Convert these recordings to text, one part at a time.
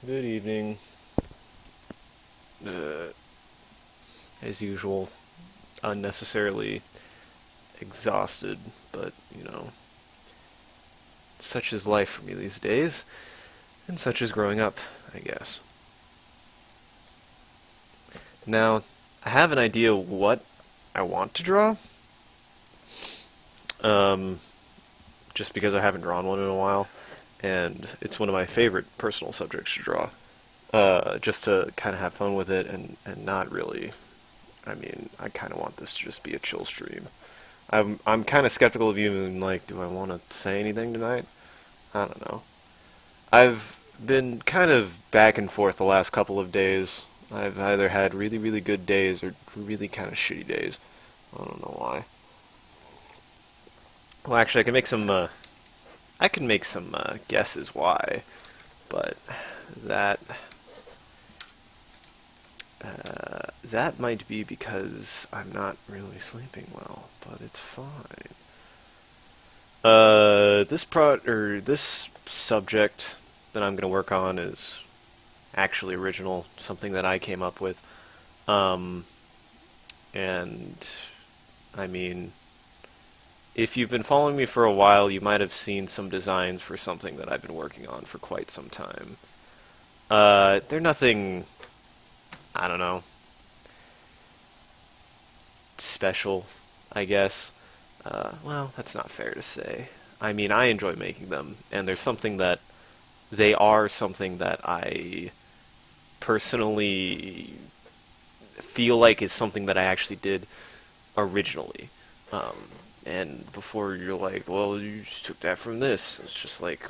Good evening. Uh, as usual, unnecessarily exhausted, but, such is life for me these days, and such is growing up, I guess. Now, I have an idea what I want to draw, um, just because I haven't drawn one in a while, and it's one of my favorite personal subjects to draw. Just to kind of have fun with it and not really. I mean, I kind of want this to just be a chill stream. I'm kind of skeptical of even like, do I want to say anything tonight? I don't know. I've been kind of back and forth the last couple of days. I've either had really really good days or really kind of shitty days. I don't know why. Well, actually, I can make some guesses why, but that that might be because I'm not really sleeping well. But it's fine. This subject that I'm going to work on is actually original, something that I came up with. Um, and I mean, if you've been following me for a while, you might have seen some designs for something that I've been working on for quite some time. They're nothing, I don't know, special, I guess. Well, that's not fair to say. I mean, I enjoy making them, and they are something that I personally feel like is something that I actually did originally. Um, and before you're like, well, you just took that from this. It's just like,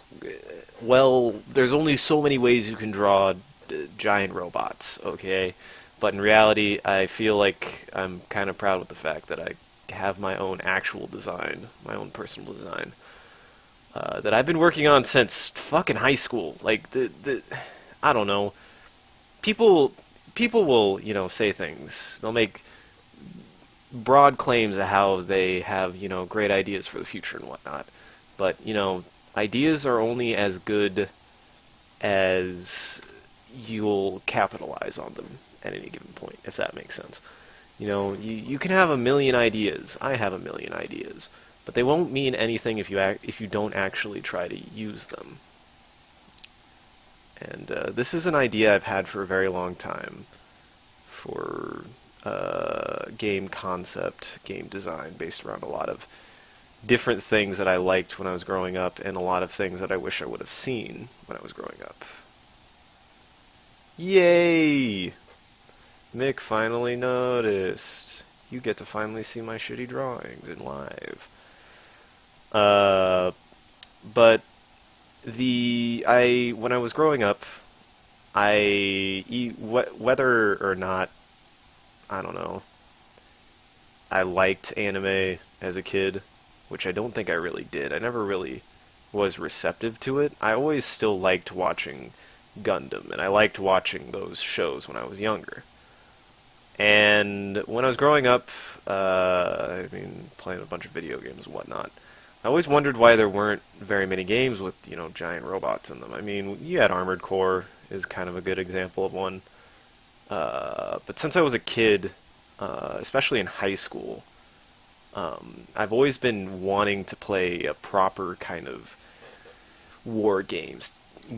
well, there's only so many ways you can draw giant robots, okay? But in reality, I feel like I'm kind of proud with the fact that I have my own actual design, my own personal design, that I've been working on since fucking high school. Like I don't know. People, people will, say things. They'll make broad claims of how they have, great ideas for the future and whatnot. But, ideas are only as good as you'll capitalize on them at any given point, if that makes sense. You can have a million ideas. I have a million ideas, but they won't mean anything if you don't actually try to use them. And this is an idea I've had for a very long time for game concept, game design, based around a lot of different things that I liked when I was growing up, and a lot of things that I wish I would have seen when I was growing up. Yay! Mick finally noticed. You get to finally see my shitty drawings in live. Uh, but when I was growing up, whether or not, I don't know, I liked anime as a kid, which I don't think I really did. I never really was receptive to it. I always still liked watching Gundam, and I liked watching those shows when I was younger. And when I was growing up, playing a bunch of video games and whatnot, I always wondered why there weren't very many games with, giant robots in them. I mean, you had Armored Core is kind of a good example of one. But since I was a kid, especially in high school, I've always been wanting to play a proper kind of war game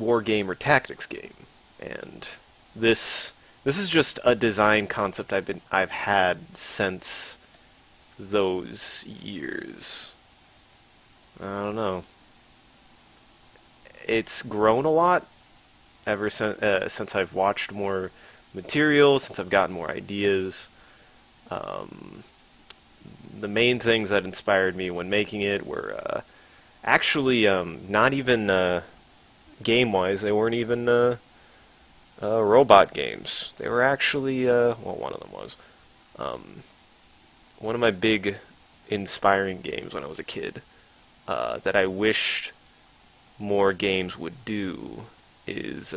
or tactics game, and this is just a design concept I've had since those years. I don't know. It's grown a lot ever since I've watched more material, since I've gotten more ideas. Um, the main things that inspired me when making it were actually not even game-wise. They weren't even robot games. They were actually, well, one of them was. Um, One of my big inspiring games when I was a kid that I wished more games would do is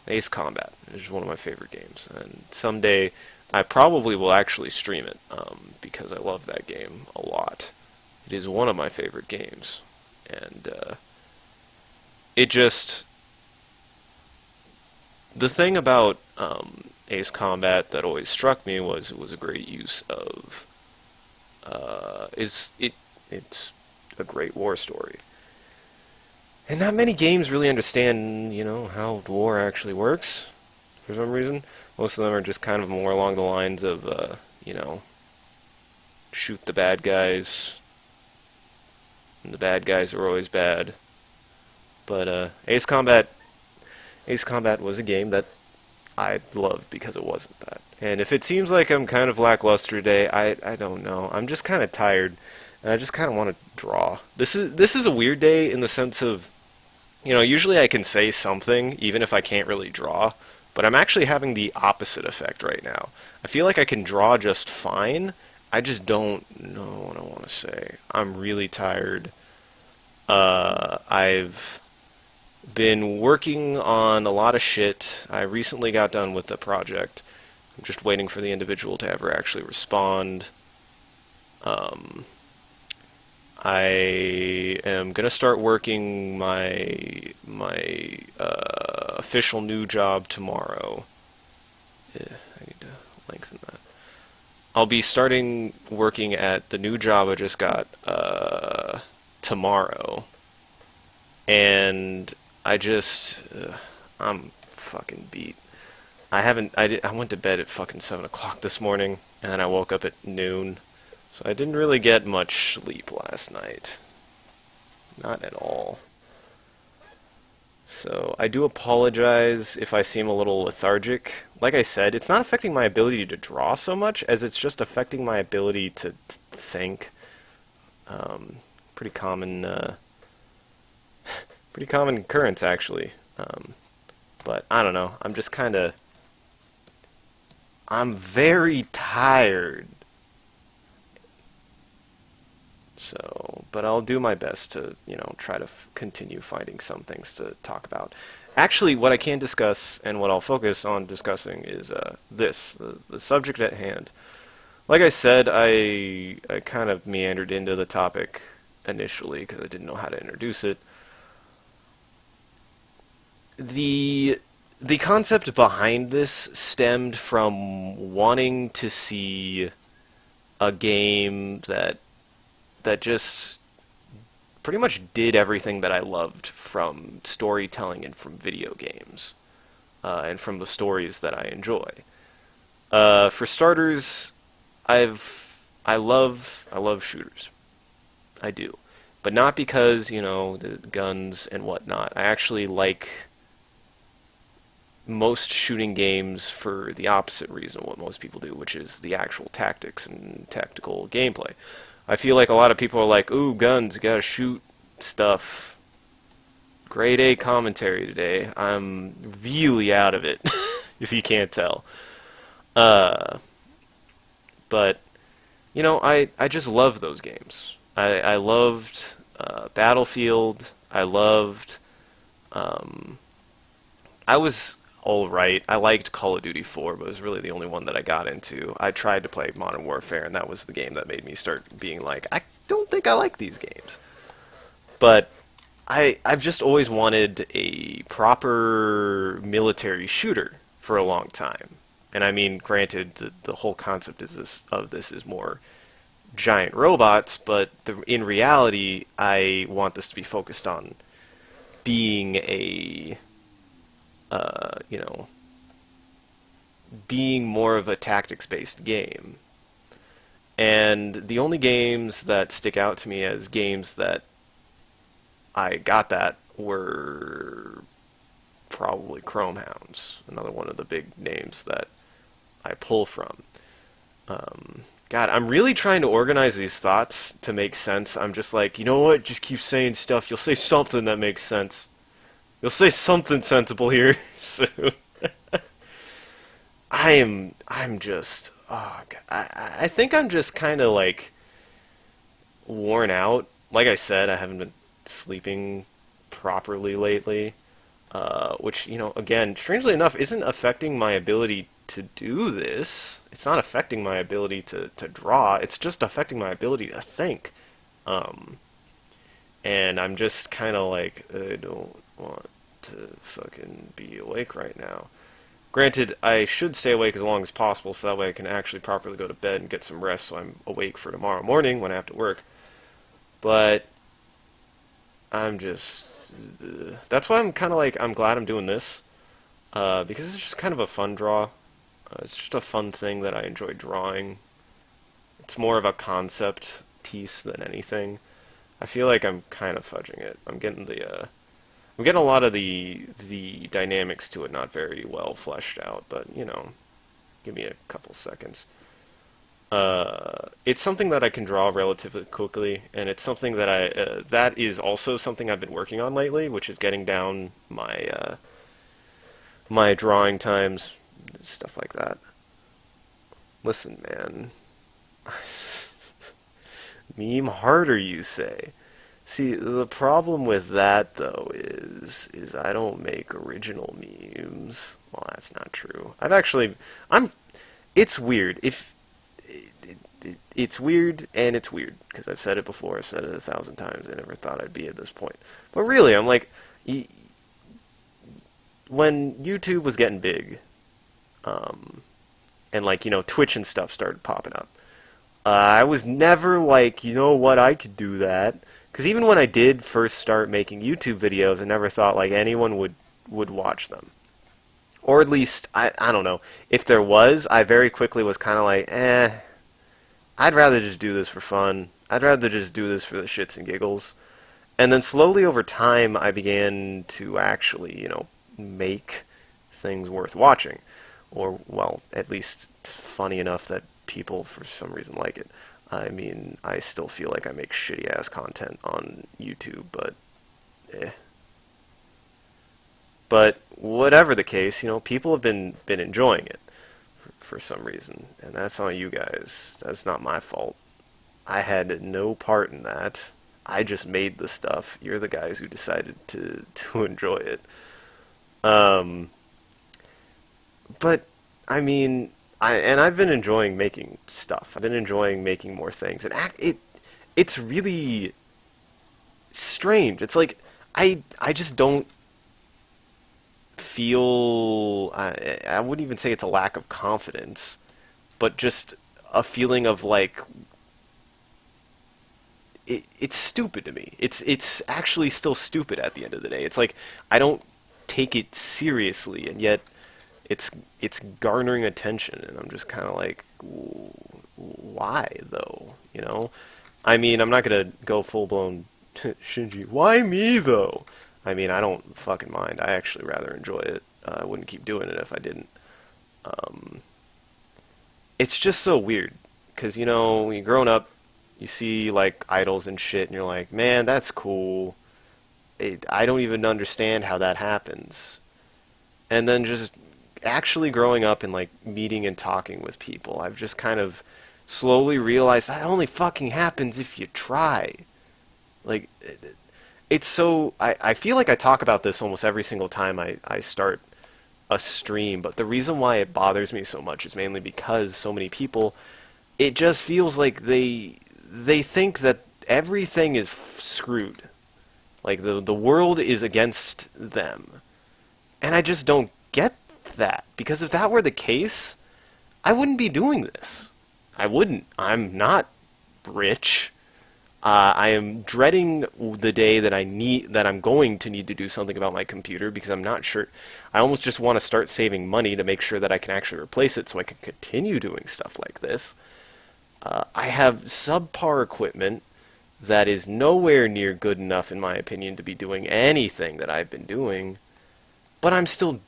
Ace Combat. It's one of my favorite games, and someday I probably will actually stream it because I love that game a lot. It is one of my favorite games, and it just the thing about Ace Combat that always struck me was it was a great use of it's a great war story. And not many games really understand, how war actually works for some reason. Most of them are just kind of more along the lines of, shoot the bad guys, and the bad guys are always bad. But Ace Combat was a game that I loved because it wasn't that. And if it seems like I'm kind of lackluster today, I don't know. I'm just kind of tired, and I just kind of want to draw. This is a weird day in the sense of, usually I can say something even if I can't really draw, but I'm actually having the opposite effect right now. I feel like I can draw just fine. I just don't know what I want to say. I'm really tired. I've been working on a lot of shit. I recently got done with the project. I'm just waiting for the individual to ever actually respond. I am gonna start working my official new job tomorrow. Yeah, I need to lengthen that. I'll be starting working at the new job I just got tomorrow, and I'm fucking beat. I went to bed at fucking 7 o'clock this morning, and then I woke up at noon, so I didn't really get much sleep last night. Not at all. So I do apologize if I seem a little lethargic. Like I said, it's not affecting my ability to draw so much as it's just affecting my ability to think. Pretty common, pretty common occurrence actually. But I don't know. I'm very tired. So, but I'll do my best to, try to continue finding some things to talk about. Actually, what I can discuss and what I'll focus on discussing is the subject at hand. Like I said, I kind of meandered into the topic initially because I didn't know how to introduce it. The concept behind this stemmed from wanting to see a game that just pretty much did everything that I loved from storytelling and from video games, and from the stories that I enjoy. For starters, I love shooters. I do, but not because the guns and whatnot. I actually like most shooting games for the opposite reason of what most people do, which is the actual tactics and tactical gameplay. I feel like a lot of people are like, ooh, guns, gotta shoot stuff. Grade A commentary today. I'm really out of it, if you can't tell. But, I just love those games. I loved Battlefield. I loved... I was alright. I liked Call of Duty 4, but it was really the only one that I got into. I tried to play Modern Warfare, and that was the game that made me start being like, I don't think I like these games. But I've just always wanted a proper military shooter for a long time. And I mean, granted, the whole concept of this is more giant robots, but in reality, I want this to be focused on being being more of a tactics-based game. And the only games that stick out to me as games that I got that were probably Chrome Hounds, another one of the big names that I pull from. God, I'm really trying to organize these thoughts to make sense. I'm just like, you know what? Just keep saying stuff. You'll say something that makes sense. You'll say something sensible here soon. I'm just, oh God, I think I'm just kind of like worn out. Like I said, I haven't been sleeping properly lately, which, again, strangely enough, isn't affecting my ability to do this. It's not affecting my ability to draw. It's just affecting my ability to think. And I'm just kind of like, I don't want to fucking be awake right now. Granted, I should stay awake as long as possible so that way I can actually properly go to bed and get some rest so I'm awake for tomorrow morning when I have to work. But I'm just... that's why I'm kind of like, I'm glad I'm doing this. Because it's just kind of a fun draw. It's just a fun thing that I enjoy drawing. It's more of a concept piece than anything. I feel like I'm kind of fudging it. I'm getting a lot of the dynamics to it not very well fleshed out, but you know, give me a couple seconds. It's something that I can draw relatively quickly, and it's something that that is also something I've been working on lately, which is getting down my my drawing times, stuff like that. Listen, man. Meme harder, you say. See, the problem with that, though, is I don't make original memes. Well, that's not true. It's weird. It's weird, and it's weird, because I've said it before, I've said it 1,000 times, I never thought I'd be at this point. But really, I'm like, when YouTube was getting big, and like, you know, Twitch and stuff started popping up, I was never like, you know what, I could do that. Because even when I did first start making YouTube videos, I never thought like anyone would watch them. Or at least, I don't know. If there was, I very quickly was kind of like, I'd rather just do this for fun. I'd rather just do this for the shits and giggles. And then slowly over time, I began to actually, you know, make things worth watching. Or, well, at least funny enough that people, for some reason, like it. I mean, I still feel like I make shitty-ass content on YouTube, but But whatever the case, you know, people have been enjoying it for some reason, and that's on you guys. That's not my fault. I had no part in that. I just made the stuff. You're the guys who decided to enjoy it. But I mean, I've been enjoying making stuff. I've been enjoying making more things, and it's really strange. It's like I just don't feel. I wouldn't even say it's a lack of confidence, but just a feeling of like it's stupid to me. It's actually still stupid at the end of the day. It's like I don't take it seriously, and yet it's garnering attention, and I'm just kind of like, why though? You know, I mean, I'm not gonna go full blown Shinji. Why me though? I mean, I don't fucking mind. I actually rather enjoy it. I wouldn't keep doing it if I didn't. It's just so weird because you know, when you're growing up, you see like idols and shit, and you're like, man, that's cool. I don't even understand how that happens. And then just actually growing up and like meeting and talking with people, I've just kind of slowly realized that only fucking happens if you try. Like, it's so... I feel like I talk about this almost every single time I start a stream, but the reason why it bothers me so much is mainly because so many people, it just feels like they think that everything is screwed. Like, the world is against them. And I just don't get that. Because if that were the case, I wouldn't be doing this. I wouldn't. I'm not rich. I am dreading the day that I'm going to need to do something about my computer because I'm not sure. I almost just want to start saving money to make sure that I can actually replace it so I can continue doing stuff like this. I have subpar equipment that is nowhere near good enough, in my opinion, to be doing anything that I've been doing, but I'm still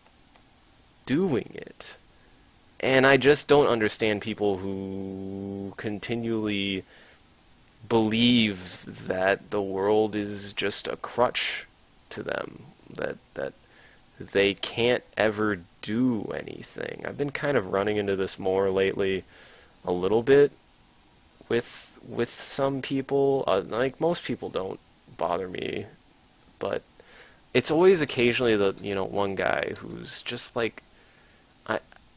doing it. And I just don't understand people who continually believe that the world is just a crutch to them, that they can't ever do anything. I've been kind of running into this more lately, a little bit, with some people. Like, most people don't bother me, but it's always occasionally the, you know, one guy who's just like,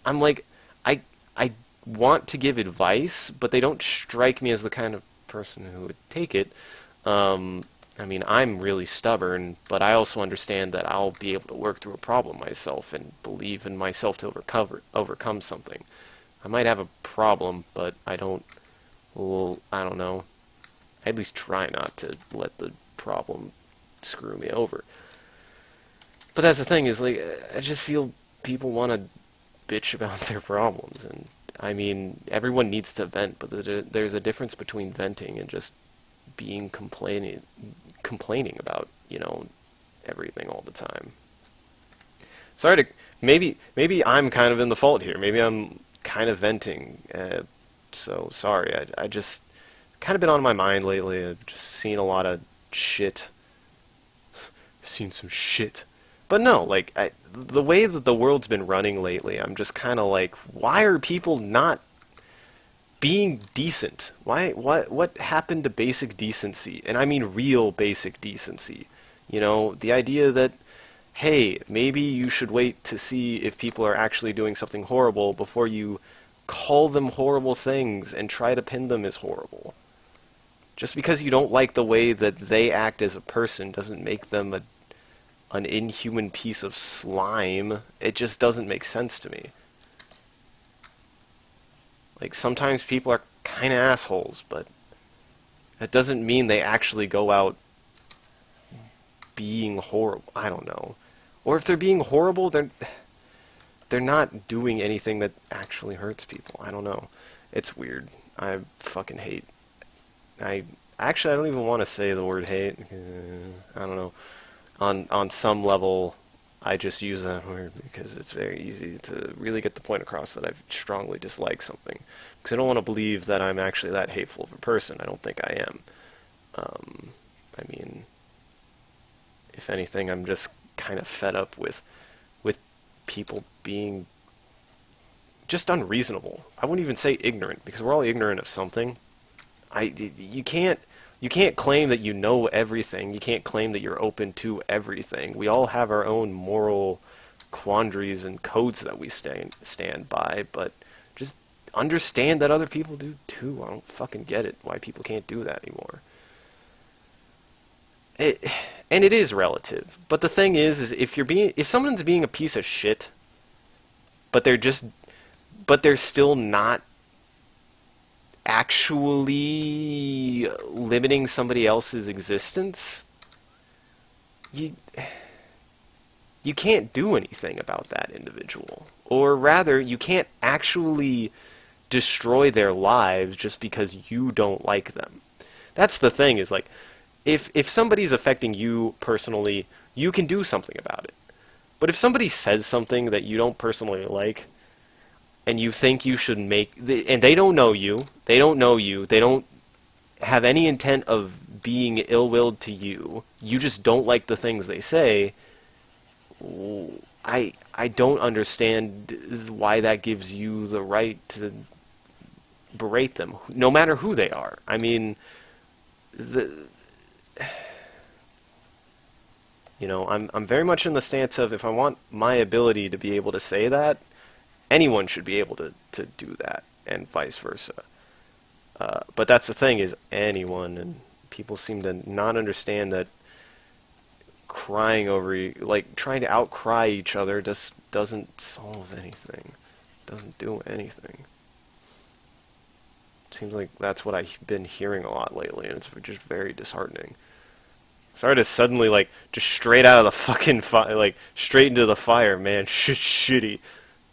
I'm like, I want to give advice, but they don't strike me as the kind of person who would take it. I mean, I'm really stubborn, but I also understand that I'll be able to work through a problem myself and believe in myself to overcome something. I might have a problem, but I don't, well, I don't know. I at least try not to let the problem screw me over. But that's the thing is, like, I just feel people want to bitch about their problems, and I mean, everyone needs to vent, but there's a difference between venting and just being complaining about, everything all the time. Sorry to maybe I'm kind of in the fault here. Maybe I'm kind of venting. So sorry. I just kind of been on my mind lately. I've just seen a lot of shit. Seen some shit. But no, like the way that the world's been running lately, I'm just kind of like, why are people not being decent? Why? What happened to basic decency? And I mean real basic decency. The idea that, hey, maybe you should wait to see if people are actually doing something horrible before you call them horrible things and try to pin them as horrible. Just because you don't like the way that they act as a person doesn't make them an inhuman piece of slime. It just doesn't make sense to me. Like, sometimes people are kind of assholes, but that doesn't mean they actually go out being horrible. I don't know. Or if they're being horrible, they're not doing anything that actually hurts people. I don't know. It's weird. I fucking hate. I don't even want to say the word hate. I don't know. On some level, I just use that word because it's very easy to really get the point across that I strongly dislike something. Because I don't want to believe that I'm actually that hateful of a person. I don't think I am. I mean, if anything, I'm just kind of fed up with people being just unreasonable. I wouldn't even say ignorant, because we're all ignorant of something. You can't claim that you know everything. You can't claim that you're open to everything. We all have our own moral quandaries and codes that we stand by, but just understand that other people do too. I don't fucking get it why people can't do that anymore. And it is relative. But the thing is if someone's being a piece of shit, but they're still not actually limiting somebody else's existence, you can't do anything about that individual. Or rather, you can't actually destroy their lives just because you don't like them. That's the thing, is like, if somebody's affecting you personally, you can do something about it. But if somebody says something that you don't personally like, and you think you should and they don't know you, they don't have any intent of being ill-willed to you, you just don't like the things they say, I don't understand why that gives you the right to berate them, no matter who they are. I mean, I'm very much in the stance of, if I want my ability to be able to say that, anyone should be able to do that, and vice versa. But that's the thing, is anyone, and people seem to not understand that crying over, like, trying to outcry each other just doesn't solve anything. Doesn't do anything. Seems like that's what I've been hearing a lot lately, and it's just very disheartening. Sorry to suddenly, like, just straight out of the fucking fire, like, straight into the fire, man. Shitty.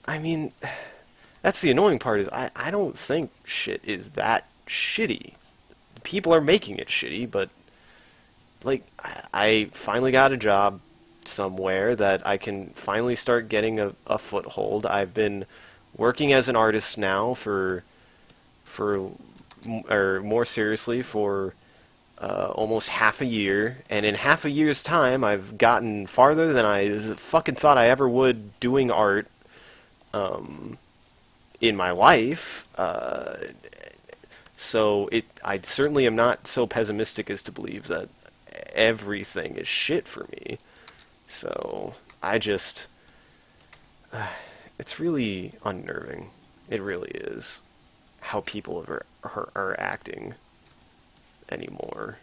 I mean, that's the annoying part, is I don't think shit is that shitty. People are making it shitty, but, like, I finally got a job somewhere that I can finally start getting a foothold. I've been working as an artist now or more seriously, for almost half a year, and in half a year's time, I've gotten farther than I fucking thought I ever would doing art in my life. So I certainly am not so pessimistic as to believe that everything is shit for me. So it's really unnerving. It really is, how people are acting anymore.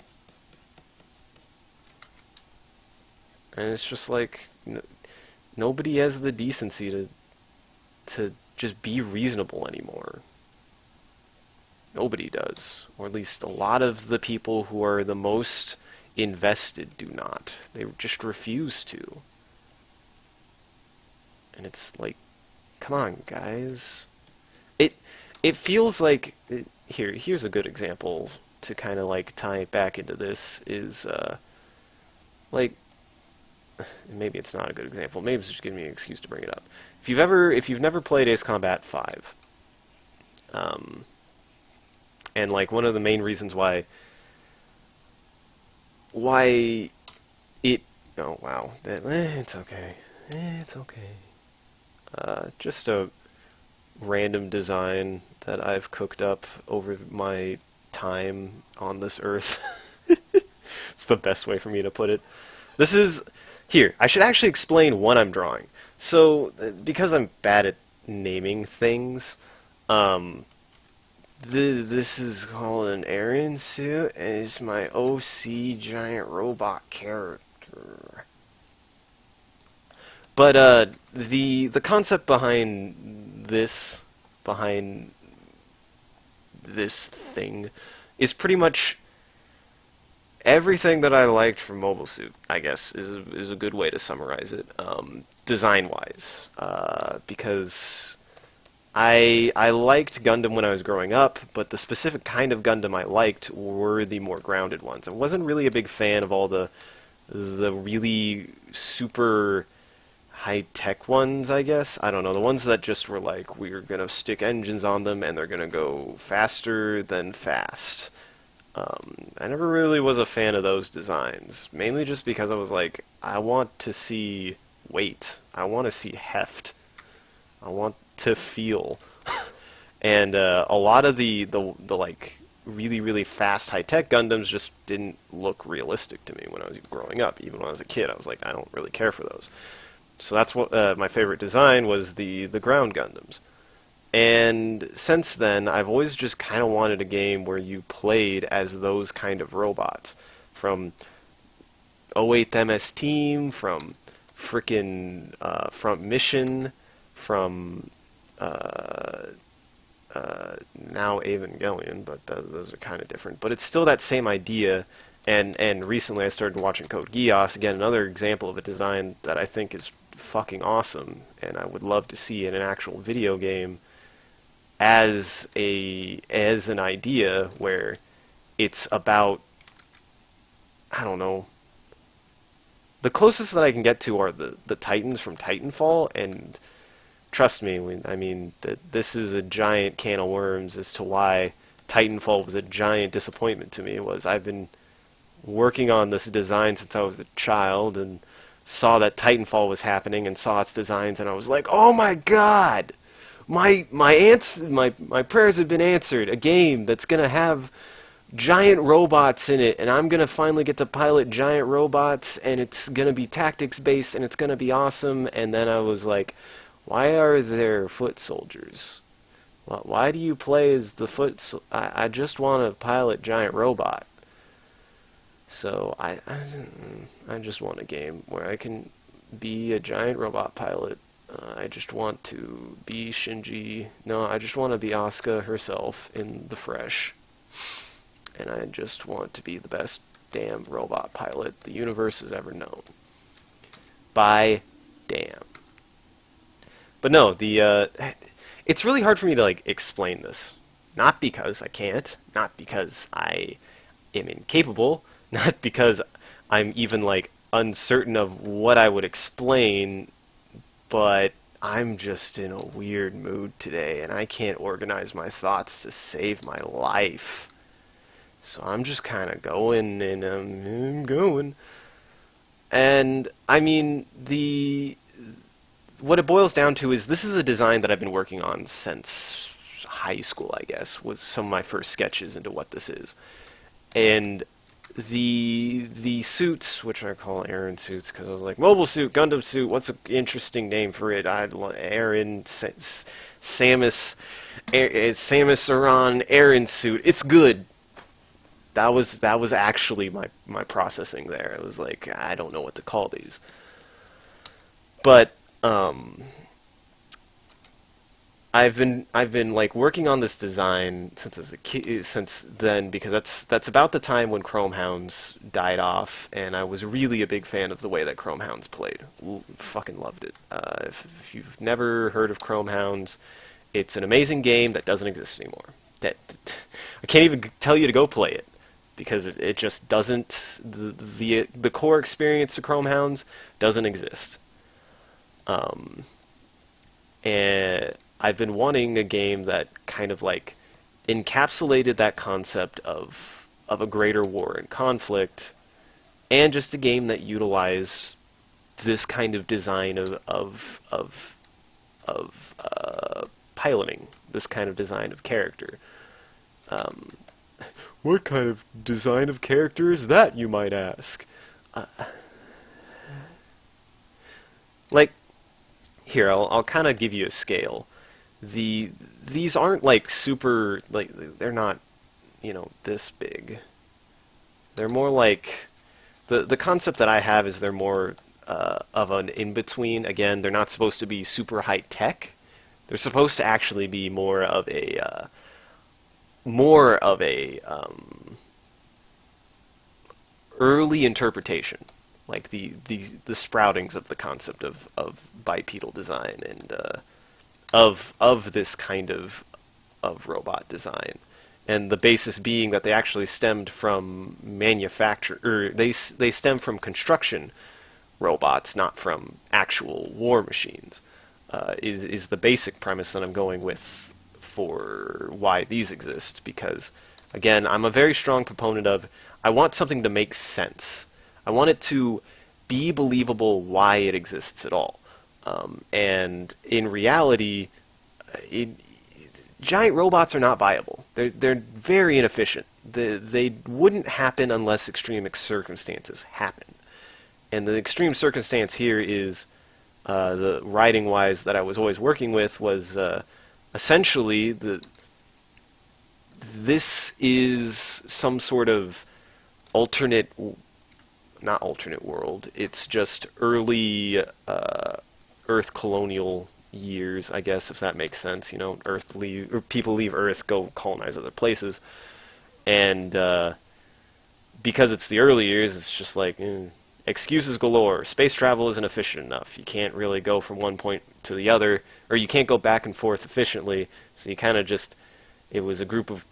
And it's just like nobody has the decency to just be reasonable anymore. Nobody does, or at least a lot of the people who are the most invested do not. They just refuse to. And it's like, come on, guys. It feels like here's a good example to kind of like tie it back into this is like maybe it's not a good example. Maybe it's just giving me an excuse to bring it up. If you've never played Ace Combat 5, and like one of the main reasons why it oh wow it's okay it's okay just a random design that I've cooked up over my time on this earth. It's the best way for me to put it. This is here. I should actually explain what I'm drawing. So because I'm bad at naming things, this is called an Aaron suit, and it's my OC giant robot character. But the concept behind this thing is pretty much everything that I liked from Mobile Suit, I guess, is a good way to summarize it, design-wise, because I liked Gundam when I was growing up, but the specific kind of Gundam I liked were the more grounded ones. I wasn't really a big fan of all the really super high-tech ones, I guess. I don't know, the ones that just were like, we're gonna stick engines on them and they're gonna go faster than fast. I never really was a fan of those designs, mainly just because I was like, I want to see weight. I want to see heft. I want to feel. And a lot of the like really, really fast high-tech Gundams just didn't look realistic to me when I was growing up. Even when I was a kid, I was like, I don't really care for those. So that's what my favorite design was, the ground Gundams. And since then, I've always just kind of wanted a game where you played as those kind of robots. From 08 MS Team, from frickin' Front Mission, from now Evangelion, but those are kind of different. But it's still that same idea, and recently I started watching Code Geass, again, another example of a design that I think is fucking awesome, and I would love to see in an actual video game as an idea where it's about, I don't know, the closest that I can get to are the Titans from Titanfall, and trust me, I mean, this is a giant can of worms as to why Titanfall was a giant disappointment to me. I've been working on this design since I was a child, and saw that Titanfall was happening, and saw its designs, and I was like, oh my god! My prayers have been answered. A game that's gonna have giant robots in it, and I'm gonna finally get to pilot giant robots, and it's gonna be tactics based, and it's gonna be awesome. And then I was like, why are there foot soldiers? Why do you play as the foot? I just want to pilot giant robot. So I just want a game where I can be a giant robot pilot. I just want to be Shinji. No, I just want to be Asuka herself in the fresh. And I just want to be the best damn robot pilot the universe has ever known. By damn. But no, it's really hard for me to like explain this. Not because I can't, not because I am incapable, not because I'm even like uncertain of what I would explain, but I'm just in a weird mood today, and I can't organize my thoughts to save my life. So I'm just kind of going, and I'm going. And, I mean, what it boils down to is this is a design that I've been working on since high school, I guess, was some of my first sketches into what this is. And the suits, which I call Aaron suits, because I was like, Mobile Suit, Gundam Suit, what's an interesting name for it? Aaron, Samus Aran Aaron Suit. It's good. that was actually my processing there. It was like, I don't know what to call these. But I've been like working on this design since as a kid, since then, because that's about the time when Chrome Hounds died off, and I was really a big fan of the way that Chrome Hounds played. Fucking loved it. If you've never heard of Chrome Hounds, it's an amazing game that doesn't exist anymore. That I can't even tell you to go play it, because it just doesn't. The core experience of Chrome Hounds doesn't exist. And I've been wanting a game that kind of like encapsulated that concept of a greater war and conflict, and just a game that utilized this kind of design of piloting, this kind of design of character. What kind of design of character is that, you might ask? Like, here, I'll kind of give you a scale. These aren't like super, like, they're not, this big. They're more like, the concept that I have is they're more of an in-between. Again, they're not supposed to be super high-tech. They're supposed to actually be more of a early interpretation, like the sproutings of the concept of bipedal design and of this kind of robot design, and the basis being that they actually stemmed from manufacture, or they stem from construction robots, not from actual war machines. Is the basic premise that I'm going with for why these exist, because again, I'm a very strong proponent of, I want something to make sense. I want it to be believable why it exists at all. And in reality, giant robots are not viable. They're very inefficient. They wouldn't happen unless extreme circumstances happen. And the extreme circumstance here is, the writing-wise that I was always working with was essentially this is some sort of not alternate world. It's just early Earth colonial years, I guess, if that makes sense. People leave Earth, go colonize other places, and because it's the early years, it's just like excuses galore. Space travel isn't efficient enough. You can't really go from one point to the other, or you can't go back and forth efficiently. So you kind of just, it was a group of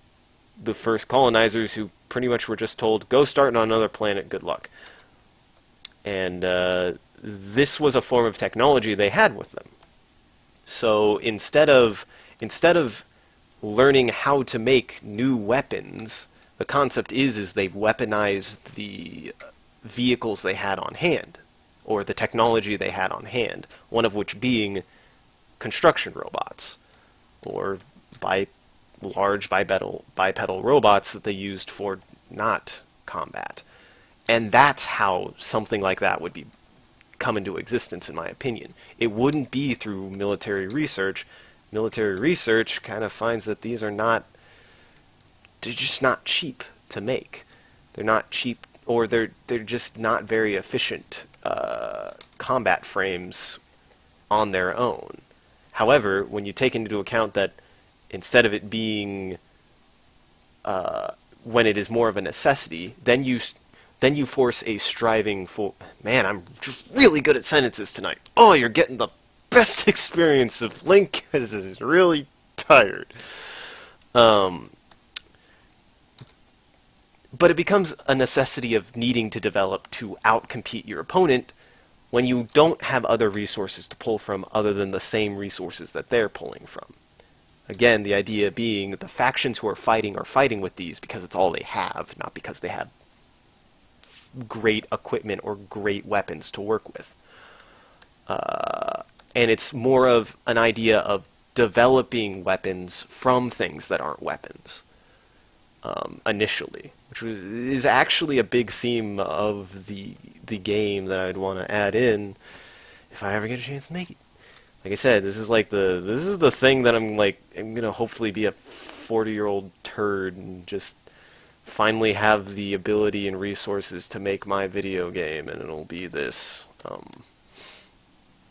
the first colonizers who pretty much were just told, go start on another planet, good luck. And this was a form of technology they had with them. So instead of learning how to make new weapons, the concept is they've weaponized the vehicles they had on hand, or the technology they had on hand, one of which being construction robots, or large bipedal robots that they used for not combat. And that's how something like that would come into existence, in my opinion. It wouldn't be through military research. Military research kind of finds that these are they're just not cheap to make. They're not cheap, or they're just not very efficient combat frames on their own. However, when you take into account that instead of it being when it is more of a necessity, then you force a striving for... Man, I'm just really good at sentences tonight. Oh, you're getting the best experience of Link is really tired. But it becomes a necessity of needing to develop to outcompete your opponent when you don't have other resources to pull from other than the same resources that they're pulling from. Again, the idea being that the factions who are fighting with these because it's all they have, not because they have great equipment or great weapons to work with. And it's more of an idea of developing weapons from things that aren't weapons, initially, which is actually a big theme of the game that I'd want to add in if I ever get a chance to make it. Like I said, this is the thing that I'm gonna hopefully be a 40-year-old turd and just finally have the ability and resources to make my video game, and it'll be this.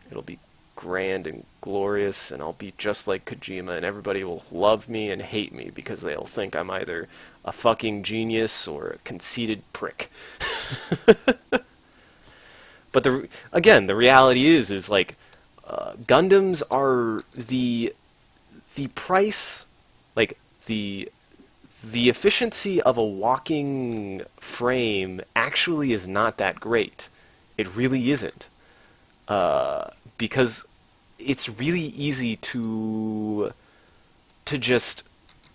It'll be grand and glorious, and I'll be just like Kojima, and everybody will love me and hate me because they'll think I'm either a fucking genius or a conceited prick. But the reality is like Gundams are the price, like the efficiency of a walking frame actually is not that great. It really isn't. Because it's really easy to just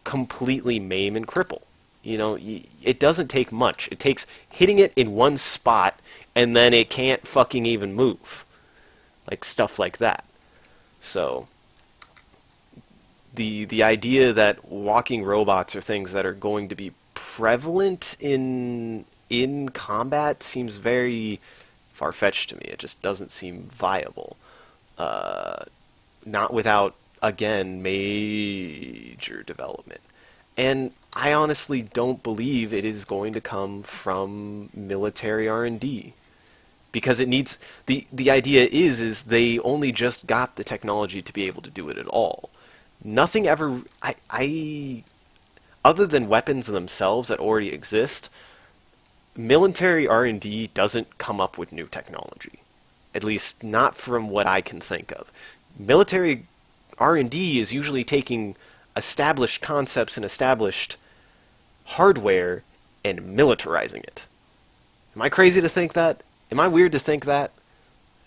completely maim and cripple. You know, it doesn't take much. It takes hitting it in one spot, and then it can't fucking even move. Like, stuff like that. So, the idea that walking robots are things that are going to be prevalent in combat seems very far-fetched to me. It just doesn't seem viable. Not without, again, major development. And I honestly don't believe it is going to come from military R&D. Because it needs... The idea is they only just got the technology to be able to do it at all. Nothing ever... other than weapons themselves that already exist, military R&D doesn't come up with new technology. At least not from what I can think of. Military R&D is usually taking established concepts and established hardware and militarizing it. Am I crazy to think that? Am I weird to think that?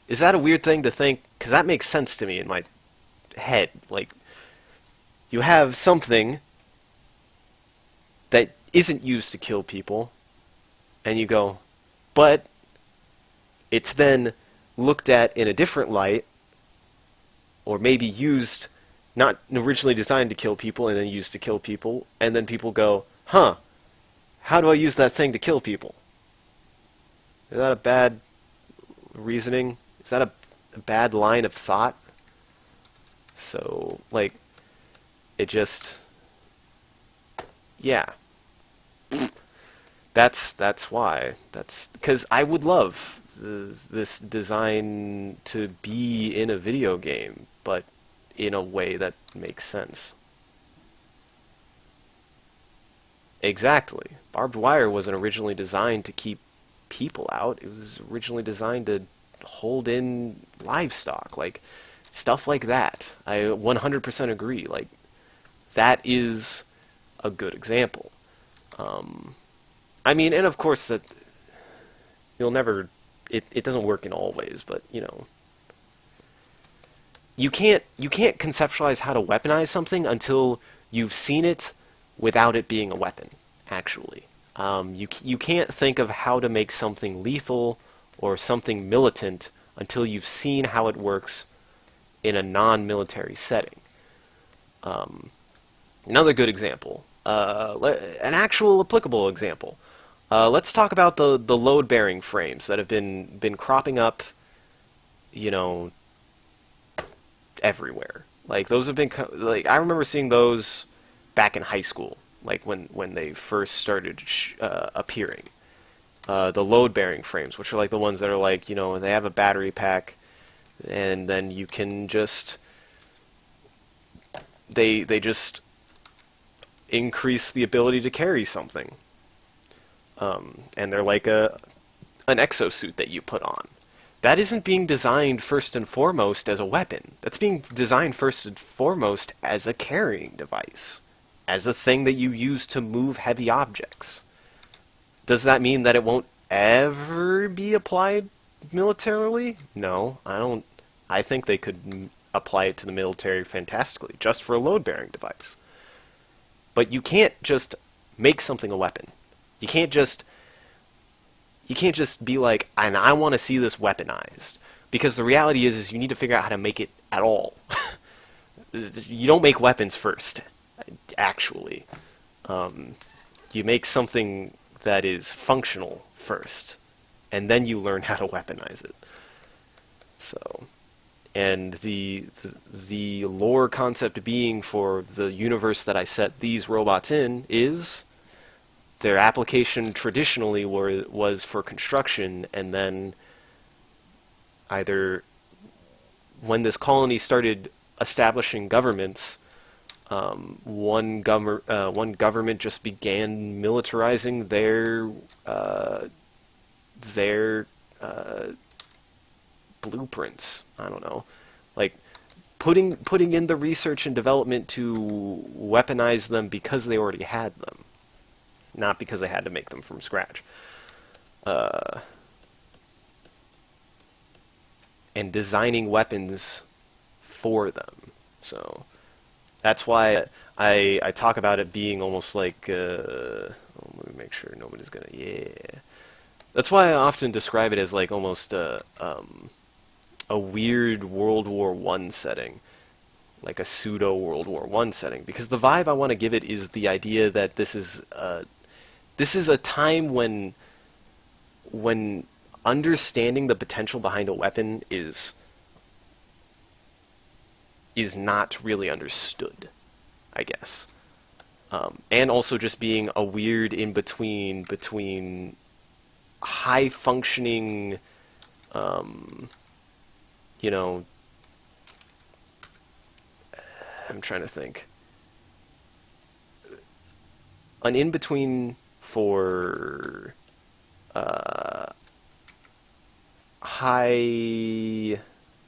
Is that a weird thing to think? Because that makes sense to me in my head. Like, you have something that isn't used to kill people, and you go, but it's then looked at in a different light, or maybe used, not originally designed to kill people, and then used to kill people, and then people go, huh, how do I use that thing to kill people? Is that a bad reasoning? Is that a bad line of thought? So, like, it just... yeah. That's why. That's because I would love this design to be in a video game, but in a way that makes sense. Exactly. Barbed wire wasn't originally designed to keep people out. It was originally designed to hold in livestock, like stuff like that. I 100% agree. Like, that is a good example. I mean, and of course that you'll never... It doesn't work in all ways, but, you know... You can't conceptualize how to weaponize something until you've seen it without it being a weapon, actually. You can't think of how to make something lethal or something militant until you've seen how it works in a non-military setting. Another good example, an actual applicable example. Let's talk about the load-bearing frames that have been cropping up, you know, everywhere. Like, those have been, like, I remember seeing those back in high school, like when they first started appearing. The load-bearing frames, which are like the ones that are like, you know, they have a battery pack, and then you can just... They just increase the ability to carry something. And they're like an exosuit that you put on. That isn't being designed first and foremost as a weapon. That's being designed first and foremost as a carrying device. As a thing that you use to move heavy objects. Does that mean that it won't ever be applied militarily? No, I don't. I think they could apply it to the military fantastically, just for a load-bearing device. But you can't just make something a weapon. You can't just be like, and I want to see this weaponized. Because the reality is you need to figure out how to make it at all. You don't make weapons first, actually. You make something that is functional first, and then you learn how to weaponize it. So, and the lore concept being for the universe that I set these robots in is their application traditionally was for construction, and then either when this colony started establishing governments, one government just began militarizing their blueprints. I don't know, like putting in the research and development to weaponize them because they already had them, not because they had to make them from scratch. And designing weapons for them. So that's why I talk about it being almost like, let me make sure nobody's gonna, yeah. That's why I often describe it as like almost a weird World War I setting, like a pseudo World War I setting, because the vibe I want to give it is the idea that this is a time when understanding the potential behind a weapon is not really understood, I guess. And also just being a weird in-between between high-functioning, you know, I'm trying to think. An in-between for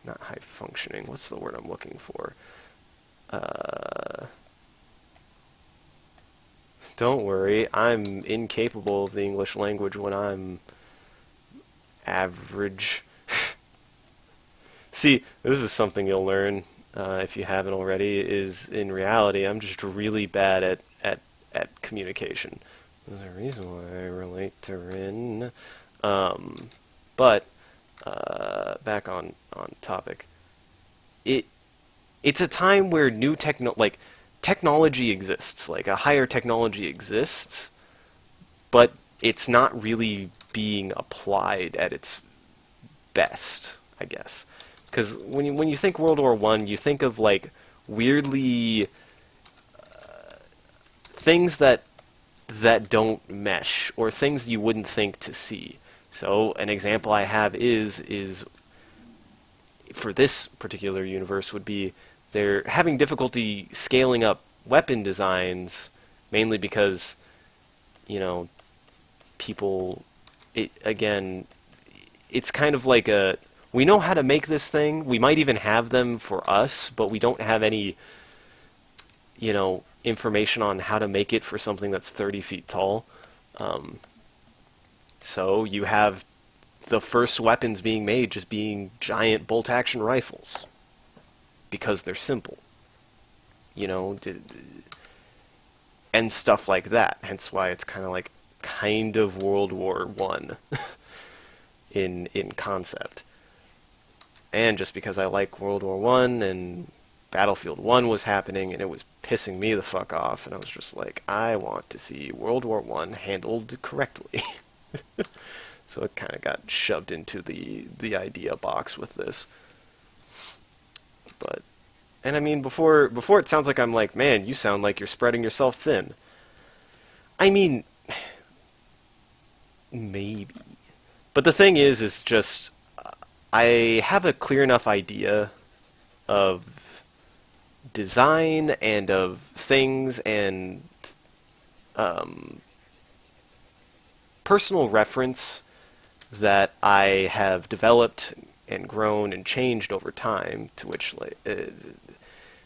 not high functioning, what's the word I'm looking for? Don't worry, I'm incapable of the English language when I'm average. See, this is something you'll learn, if you haven't already, is in reality I'm just really bad at communication. There's a reason why I relate to Rin. But back on topic. It's a time where new technology exists, like a higher technology exists, but it's not really being applied at its best, I guess. Because when you think World War I, you think of like weirdly things that don't mesh, or things you wouldn't think to see. So an example I have is for this particular universe would be they're having difficulty scaling up weapon designs, mainly because, you know, people, it's kind of like we know how to make this thing, we might even have them for us, but we don't have any, you know, information on how to make it for something that's 30 feet tall. So you have the first weapons being made just being giant bolt-action rifles, because they're simple, you know, and stuff like that. Hence why it's kind of World War One in concept. And just because I like World War One and Battlefield 1 was happening and it was pissing me the fuck off, and I was just like, I want to see World War One handled correctly. So it kind of got shoved into the idea box with this. But, and I mean, before it sounds like I'm like, man, you sound like you're spreading yourself thin. I mean, maybe. But the thing is just, I have a clear enough idea of design and of things and personal reference that I have developed and grown and changed over time, to which, like,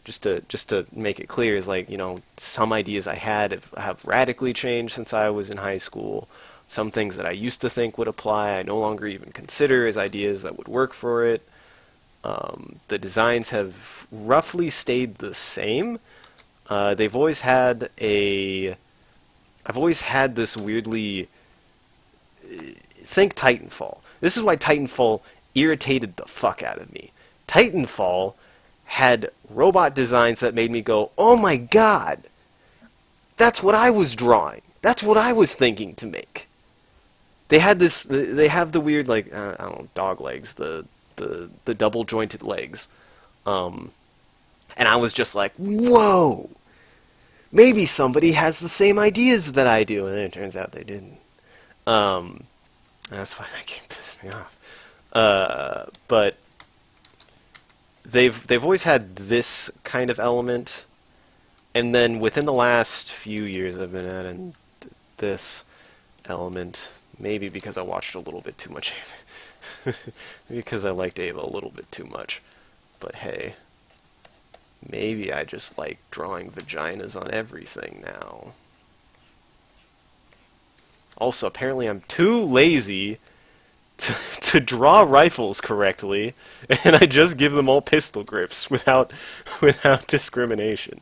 just to make it clear, is like, you know, some ideas I had have radically changed since I was in high school. Some things that I used to think would apply, I no longer even consider as ideas that would work for it. The designs have roughly stayed the same. I've always had this weirdly, think Titanfall. This is why Titanfall irritated the fuck out of me. Titanfall had robot designs that made me go, oh my god, that's what I was drawing. That's what I was thinking to make. They have the weird, like, I don't know, dog legs, the double jointed legs. And I was just like, whoa! maybe somebody has the same ideas that I do, and then it turns out they didn't. That's why that game pissed me off. But they've always had this kind of element, and then within the last few years, I've been adding this element. Maybe because I watched a little bit too much Ava. Because I liked Ava a little bit too much. But hey, maybe I just like drawing vaginas on everything now. Also, apparently I'm too lazy to draw rifles correctly, and I just give them all pistol grips without discrimination.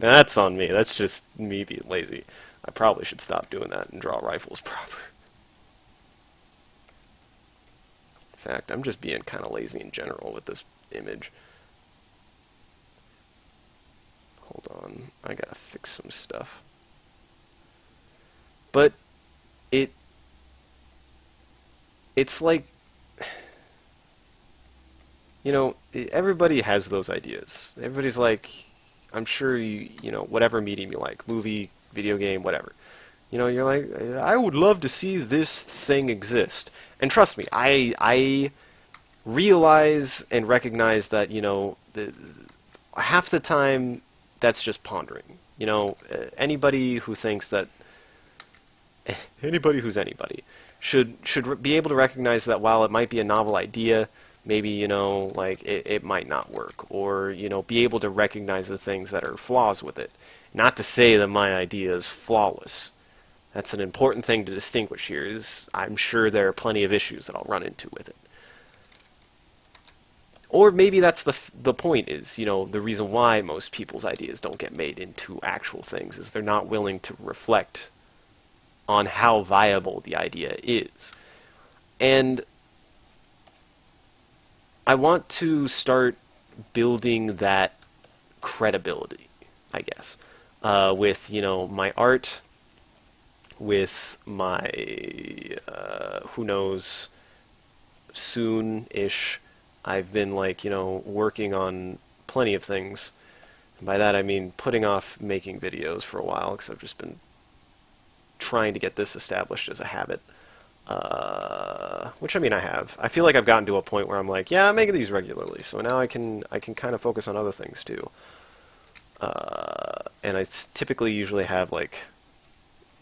Now that's on me. That's just me being lazy. I probably should stop doing that and draw rifles proper. In fact, I'm just being kind of lazy in general with this image. Hold on, I gotta fix some stuff. But it's like, you know, everybody has those ideas. Everybody's like, I'm sure you know, whatever medium you like, movie, video game, whatever. You know, you're like, I would love to see this thing exist. And trust me, I realize and recognize that, you know, half the time that's just pondering. You know, anybody who thinks that anybody who's anybody should be able to recognize that while it might be a novel idea, maybe, you know, like it might not work, or, you know, be able to recognize the things that are flaws with it. Not to say that my idea is flawless. That's an important thing to distinguish here, is I'm sure there are plenty of issues that I'll run into with it. Or maybe that's the point, is, you know, the reason why most people's ideas don't get made into actual things is they're not willing to reflect on how viable the idea is. And I want to start building that credibility, I guess, with, you know, my art, with my, who knows, soon-ish, I've been, like, you know, working on plenty of things. And by that I mean putting off making videos for a while, because I've just been trying to get this established as a habit. Which, I mean, I have. I feel like I've gotten to a point where I'm like, yeah, I'm making these regularly, so now I can kind of focus on other things too. And I typically usually have, like,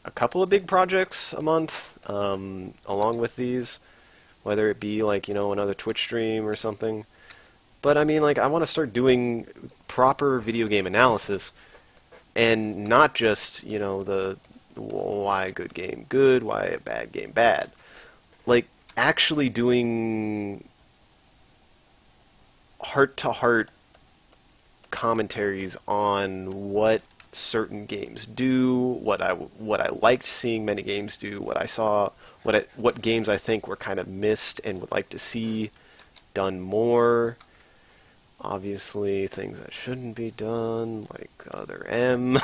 a couple of big projects a month, along with these, whether it be, like, you know, another Twitch stream or something. But I mean, like, I want to start doing proper video game analysis, and not just, you know, the why a good game good, why a bad game bad. Like, actually doing heart-to-heart commentaries on what certain games do, what I liked seeing many games do, what I saw, what games I think were kind of missed and would like to see done more. Obviously, things that shouldn't be done, like Other M.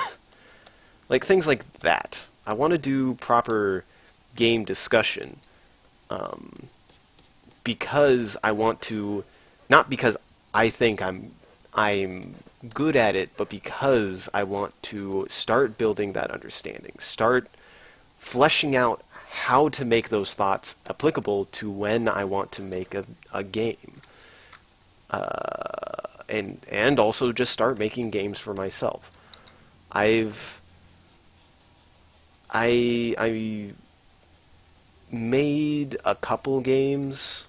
Like, things like that. I want to do proper game discussion, because I want to, not because I think I'm good at it, but because I want to start building that understanding, start fleshing out how to make those thoughts applicable to when I want to make a game. And also just start making games for myself. I made a couple games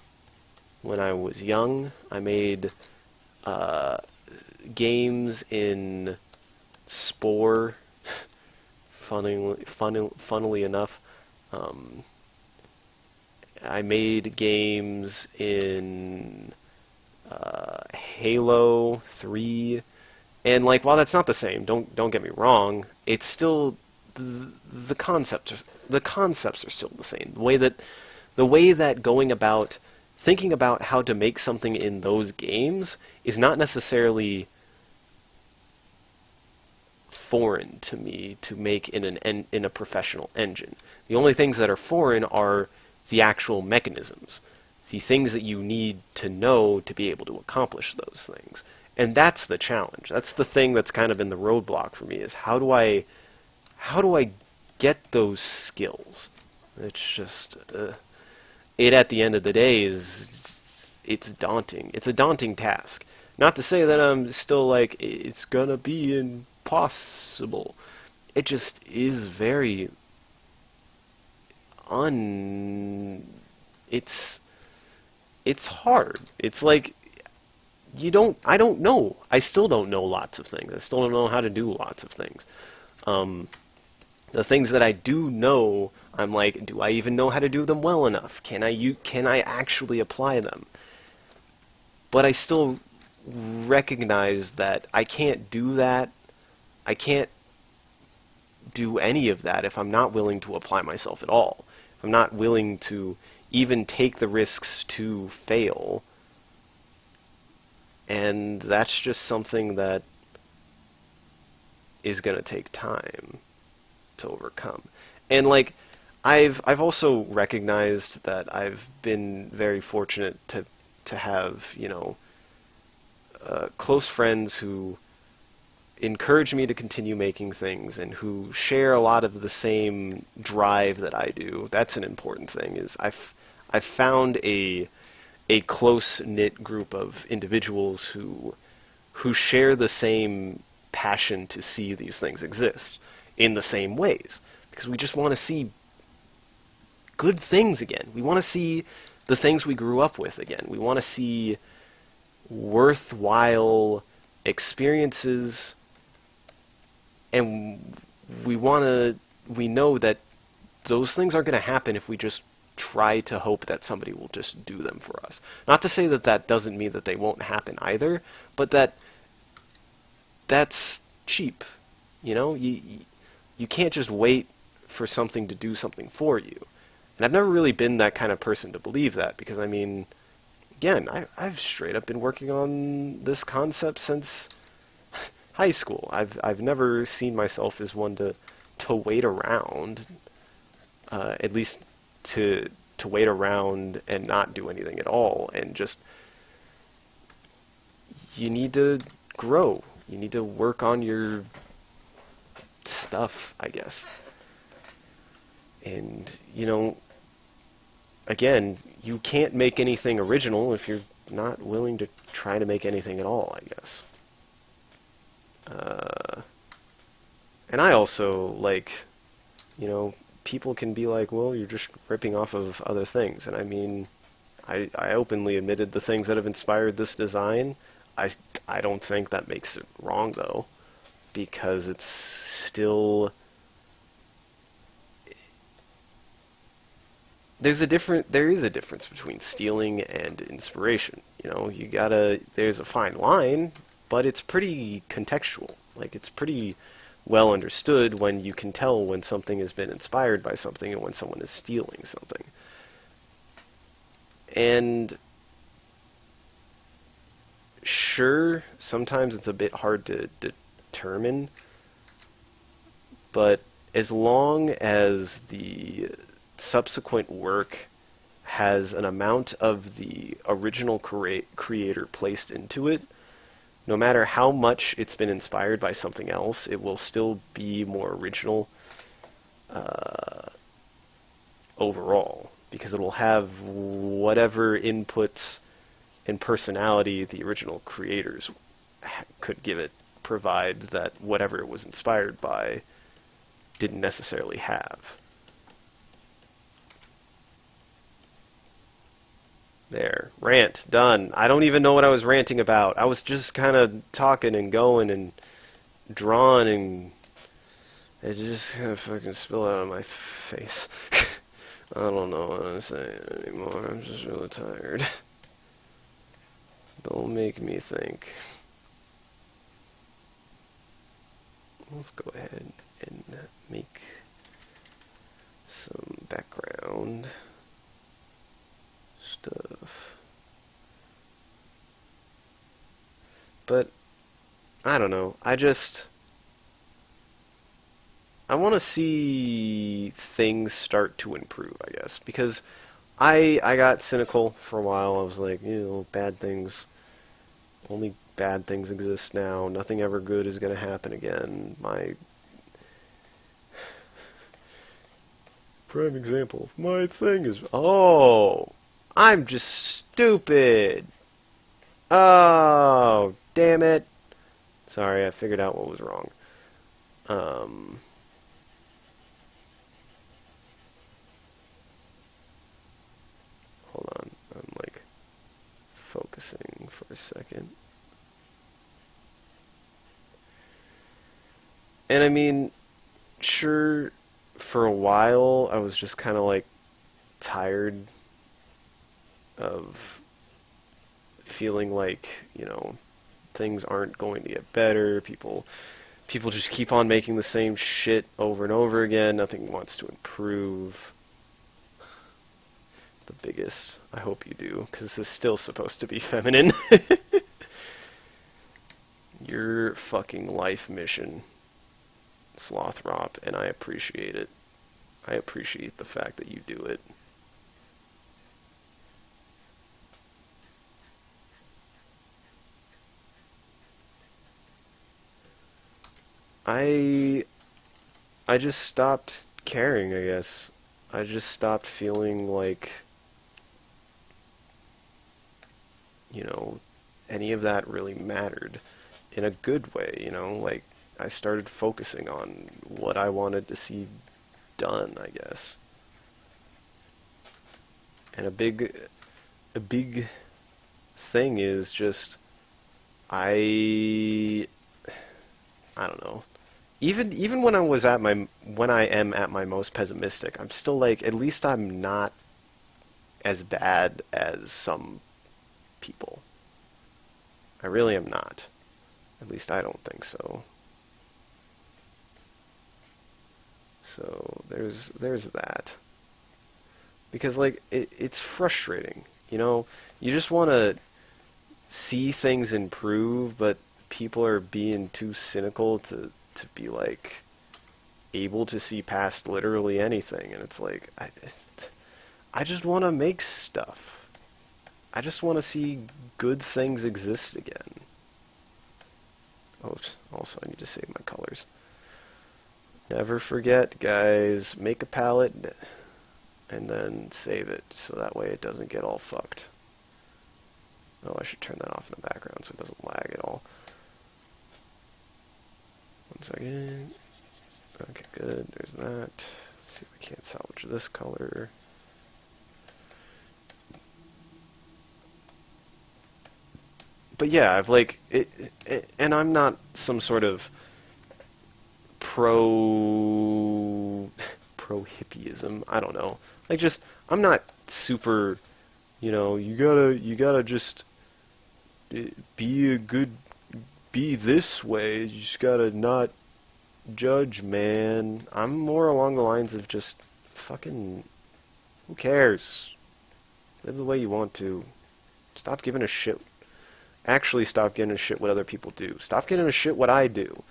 when I was young. I made games in Spore, funnily enough. I made games in Halo 3, and, like, while that's not the same, don't get me wrong, it's still the concepts are still the same. The way that going about thinking about how to make something in those games is not necessarily foreign to me to make in a professional engine. The only things that are foreign are the actual mechanisms, the things that you need to know to be able to accomplish those things. And that's the challenge. That's the thing that's kind of been the roadblock for me, is how do I get those skills? It's just it at the end of the day it's daunting. It's a daunting task. Not to say that I'm still like it's gonna be impossible. It just is very un it's hard. It's like I don't know. I still don't know lots of things. I still don't know how to do lots of things. The things that I do know, I'm like, do I even know how to do them well enough? Can I actually apply them? But I still recognize that I can't do that. I can't do any of that if I'm not willing to apply myself at all. If I'm not willing to even take the risks to fail. And that's just something that is going to take time to overcome. And like I've also recognized that I've been very fortunate to have, close friends who encourage me to continue making things and who share a lot of the same drive that I do. That's an important thing. Is I've found a close-knit group of individuals who share the same passion to see these things exist in the same ways, because we just want to see good things again. We want to see the things we grew up with again. We want to see worthwhile experiences, and we know that those things aren't going to happen if we just try to hope that somebody will just do them for us. Not to say that that doesn't mean that they won't happen either, but that's cheap. You can't just wait for something to do something for you. And I've never really been that kind of person to believe that, because, I mean, again, I've straight up been working on this concept since high school. I've never seen myself as one to wait around, at least to wait around and not do anything at all. And just, you need to grow. You need to work on your stuff, I guess. And, again, you can't make anything original if you're not willing to try to make anything at all, I guess. And I also, people can be like, well, you're just ripping off of other things. And I mean, I openly admitted the things that have inspired this design. I don't think that makes it wrong, though, because it's still... There is a difference between stealing and inspiration. There's a fine line, but it's pretty contextual. Like, it's pretty well understood when you can tell when something has been inspired by something and when someone is stealing something. And sure, sometimes it's a bit hard to determine, but as long as the subsequent work has an amount of the original creator placed into it, no matter how much it's been inspired by something else, it will still be more original overall, because it will have whatever inputs and personality the original creators could give it, provide that whatever it was inspired by didn't necessarily have. There. Rant. Done. I don't even know what I was ranting about. I was just kind of talking and going and drawing, and it just kind of fucking spilled out of my face. I don't know what I'm saying anymore. I'm just really tired. Don't make me think. Let's go ahead and make some background stuff. But I don't know. I want to see things start to improve, I guess, because I got cynical for a while. I was like, bad things, only bad things exist now. Nothing ever good is going to happen again. My prime example, my thing is, oh, I'm just stupid. Oh, damn it. Sorry, I figured out what was wrong. Um, Hold on. I'm like focusing for a second. And I mean, sure, for a while I was just kind of like tired of feeling like, things aren't going to get better. People just keep on making the same shit over and over again. Nothing wants to improve. The biggest. I hope you do, because this is still supposed to be feminine. Your fucking life mission, Slothrop, and I appreciate it. I appreciate the fact that you do it. I I just stopped caring, I guess. I just stopped feeling like, you know, any of that really mattered in a good way. Like, I started focusing on what I wanted to see done, I guess. And a big thing is just I I don't know. Even when I am at my most pessimistic, I'm still like, at least I'm not as bad as some people. I really am not. At least I don't think so. So there's that. Because like it's frustrating, You just want to see things improve, but people are being too cynical to be like able to see past literally anything, and it's like I just want to make stuff. I just want to see good things exist again. Oops. Also, I need to save my colors. Never forget, guys. Make a palette and then save it so that way it doesn't get all fucked. Oh, I should turn that off in the background so it doesn't lag at all. 1 second. Okay, good. There's that. Let's see if we can't salvage this color. But yeah, I've like and I'm not some sort of pro hippieism. I don't know. Like, just I'm not super. You gotta just be a good. Be this way. You just gotta not judge, man. I'm more along the lines of just fucking. Who cares? Live the way you want to. Stop giving a shit. Actually, stop giving a shit what other people do. Stop giving a shit what I do.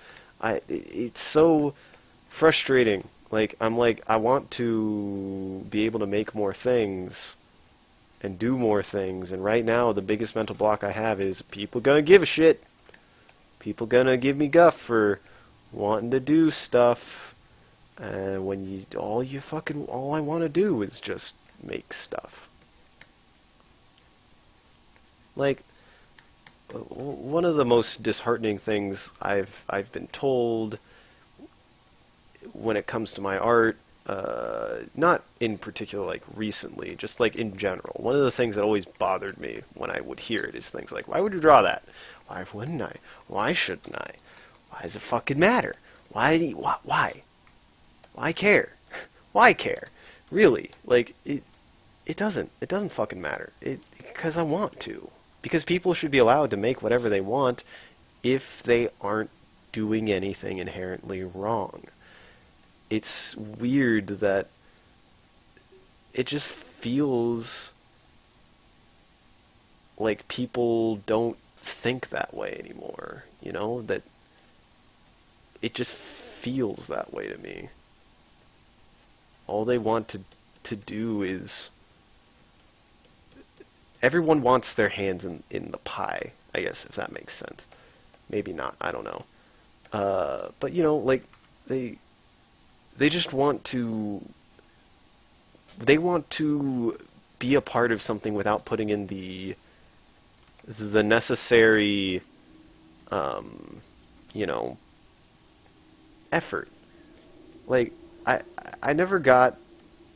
It's so frustrating. Like, I want to be able to make more things and do more things, and right now the biggest mental block I have is people gonna give a shit. People gonna give me guff for wanting to do stuff, and when all I want to do is just make stuff. Like, one of the most disheartening things I've been told when it comes to my art, not in particular like recently, just like in general. One of the things that always bothered me when I would hear it is things like, "Why would you draw that? Why wouldn't I? Why shouldn't I? Why does it fucking matter? Why? Why care? Why care? Really? Like, it doesn't fucking matter. Because I want to. Because people should be allowed to make whatever they want if they aren't doing anything inherently wrong. It's weird that it just feels like people don't think that way anymore, that it just feels that way to me. All they want to do is everyone wants their hands in the pie, I guess, if that makes sense. Maybe not, I don't know. But like they they just want to they want to be a part of something without putting in the necessary um, you know effort. Like I I never got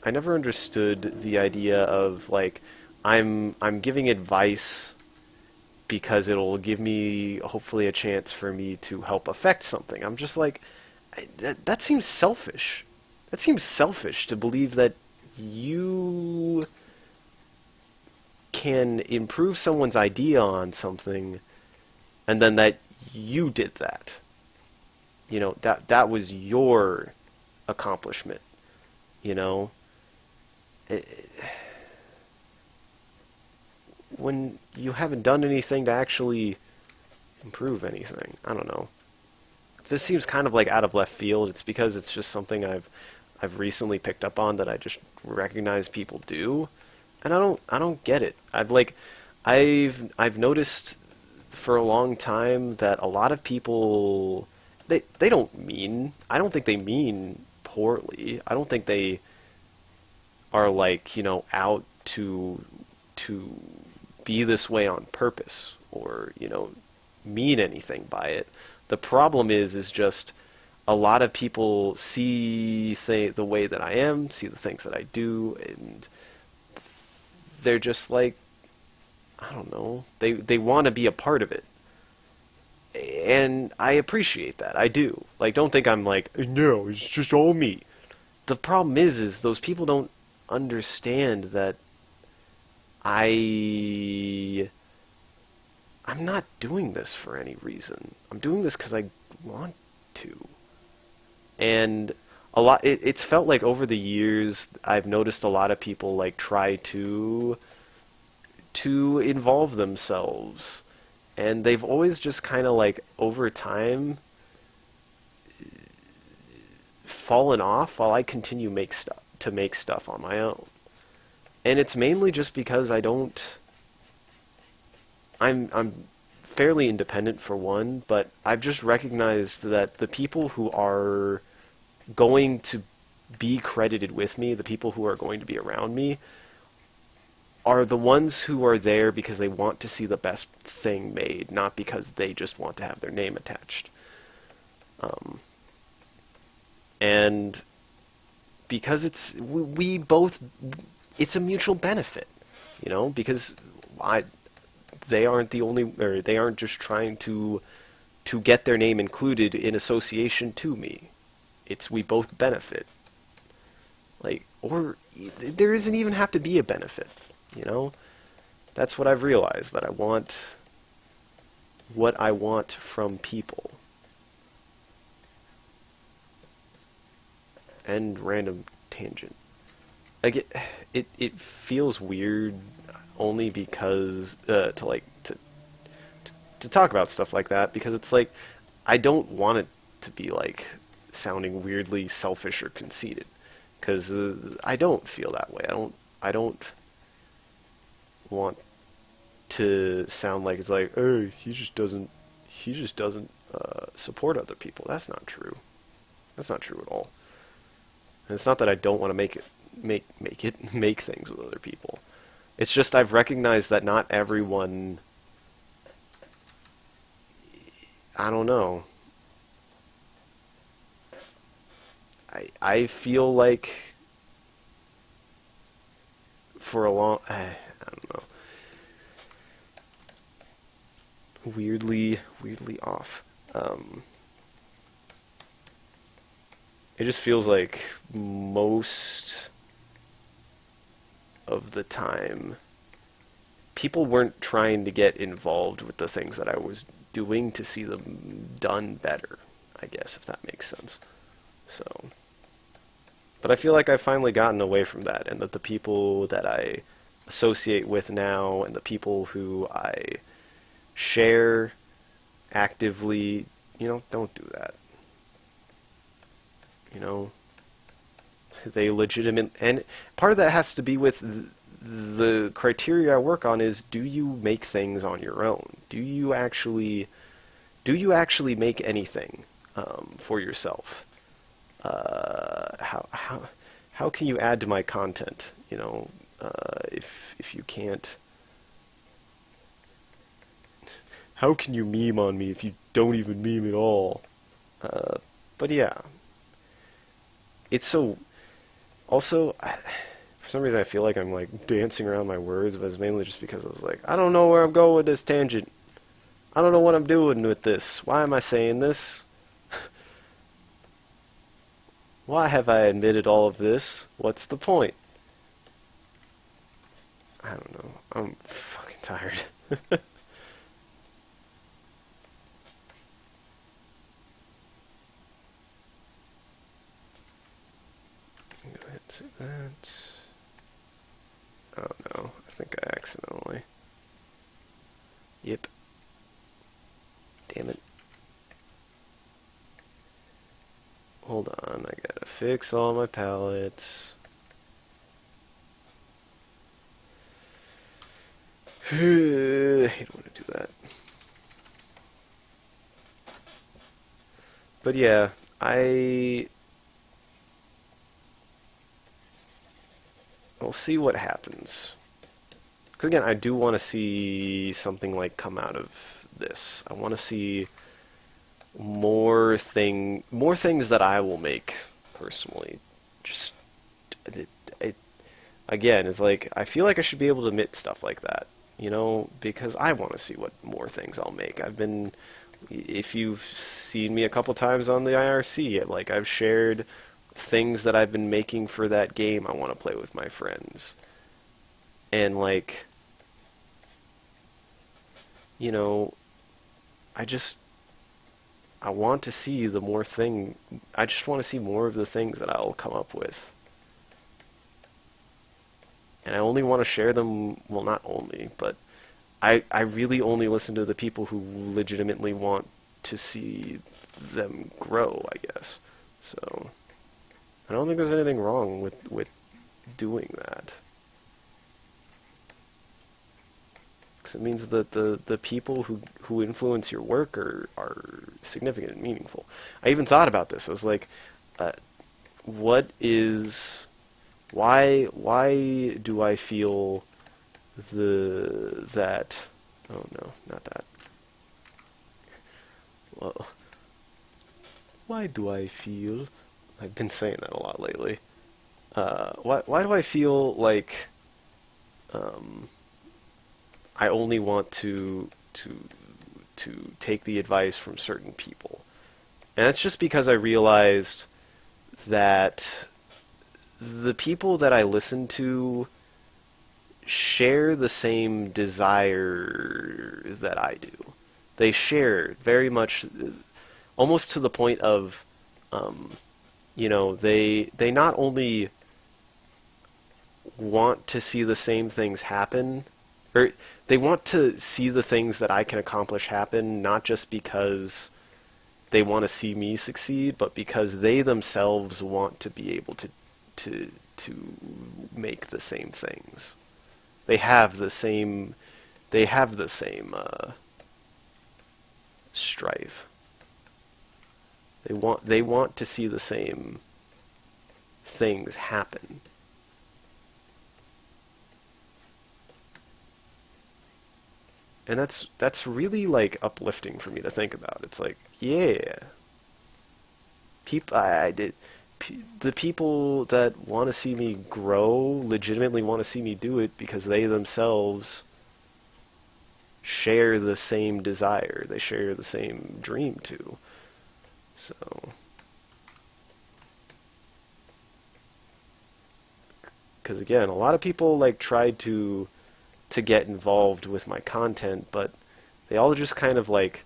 I never understood the idea of like I'm giving advice because it'll give me hopefully a chance for me to help affect something. I'm just like that seems selfish. That seems selfish to believe that you can improve someone's idea on something and then that you did that. That was your accomplishment, you know? It, when you haven't done anything to actually improve anything. I don't know. This seems kind of like out of left field. It's because it's just something I've recently picked up on that I just recognize people do, and I don't get it. I've noticed for a long time that a lot of people they don't mean I don't think they mean poorly. I don't think they are like, out to be this way on purpose or, mean anything by it. The problem is just a lot of people see the way that I am, see the things that I do, and they're just like, I don't know, they want to be a part of it. And I appreciate that. I do. Like, don't think I'm like, no, it's just all me. The problem is those people don't understand that I'm not doing this for any reason. I'm doing this because I want to. And it's felt like over the years I've noticed a lot of people like try to involve themselves, and they've always just kind of like over time fallen off while I continue make stuff on my own. And it's mainly just because I'm fairly independent for one, but I've just recognized that the people who are going to be credited with me, the people who are going to be around me, are the ones who are there because they want to see the best thing made, not because they just want to have their name attached. And because we both, it's a mutual benefit, because they aren't the only, or they aren't just trying to get their name included in association to me. It's we both benefit. Like, or there doesn't even have to be a benefit, That's what I've realized, that I want what I want from people. And random tangent. Like it feels weird only because to talk about stuff like that, because it's like I don't want it to be like sounding weirdly selfish or conceited, because I don't feel that way. I don't want to sound like it's like, oh, he just doesn't support other people. That's not true. That's not true at all. And it's not that I don't want to make things with other people. It's just I've recognized that not everyone, I don't know. I feel like for a long, I don't know. Weirdly off. It just feels like most of the time people weren't trying to get involved with the things that I was doing to see them done better, I guess, if that makes sense. So, but I feel like I've finally gotten away from that, and that the people that I associate with now and the people who I share actively, don't do that. They legitimate, and part of that has to be with the criteria I work on is, do you make things on your own? Do you actually make anything for yourself? How can you add to my content? If you can't, how can you meme on me if you don't even meme at all? But yeah, it's so. Also, for some reason, I feel like I'm like dancing around my words, but it's mainly just because I was like, I don't know where I'm going with this tangent. I don't know what I'm doing with this. Why am I saying this? Why have I admitted all of this? What's the point? I don't know. I'm fucking tired. Go ahead and say that. Oh no, I think I accidentally. Yep. Damn it. Hold on, I gotta fix all my palettes. I hate when I do that. But yeah, we'll see what happens. Because again, I do want to see something like come out of this. I want to see more things that I will make personally. Just it, again, it's like I feel like I should be able to admit stuff like that, because I want to see what more things I'll make. If you've seen me a couple times on the IRC, like I've shared things that I've been making for that game I want to play with my friends. And like, I just I want to see I just want to see more of the things that I'll come up with. And I only want to share them, well, not only, but I really only listen to the people who legitimately want to see them grow, I guess. So I don't think there's anything wrong with doing that. Because it means that the people who influence your work are significant and meaningful. I even thought about this. I was like, why do I feel that, oh no, not that. Well, why do I feel, I've been saying that a lot lately. Why do I feel like, I only want to take the advice from certain people? And that's just because I realized that the people that I listen to share the same desire that I do. They share very much, almost to the point of, they not only want to see the same things happen, or they want to see the things that I can accomplish happen, not just because they want to see me succeed, but because they themselves want to be able to make the same things. They have the same strive. They want to see the same things happen. And that's really like uplifting for me to think about. It's like, yeah, the people that want to see me grow legitimately want to see me do it because they themselves share the same desire. They share the same dream too. So, because again, a lot of people like tried to get involved with my content, but they all just kind of like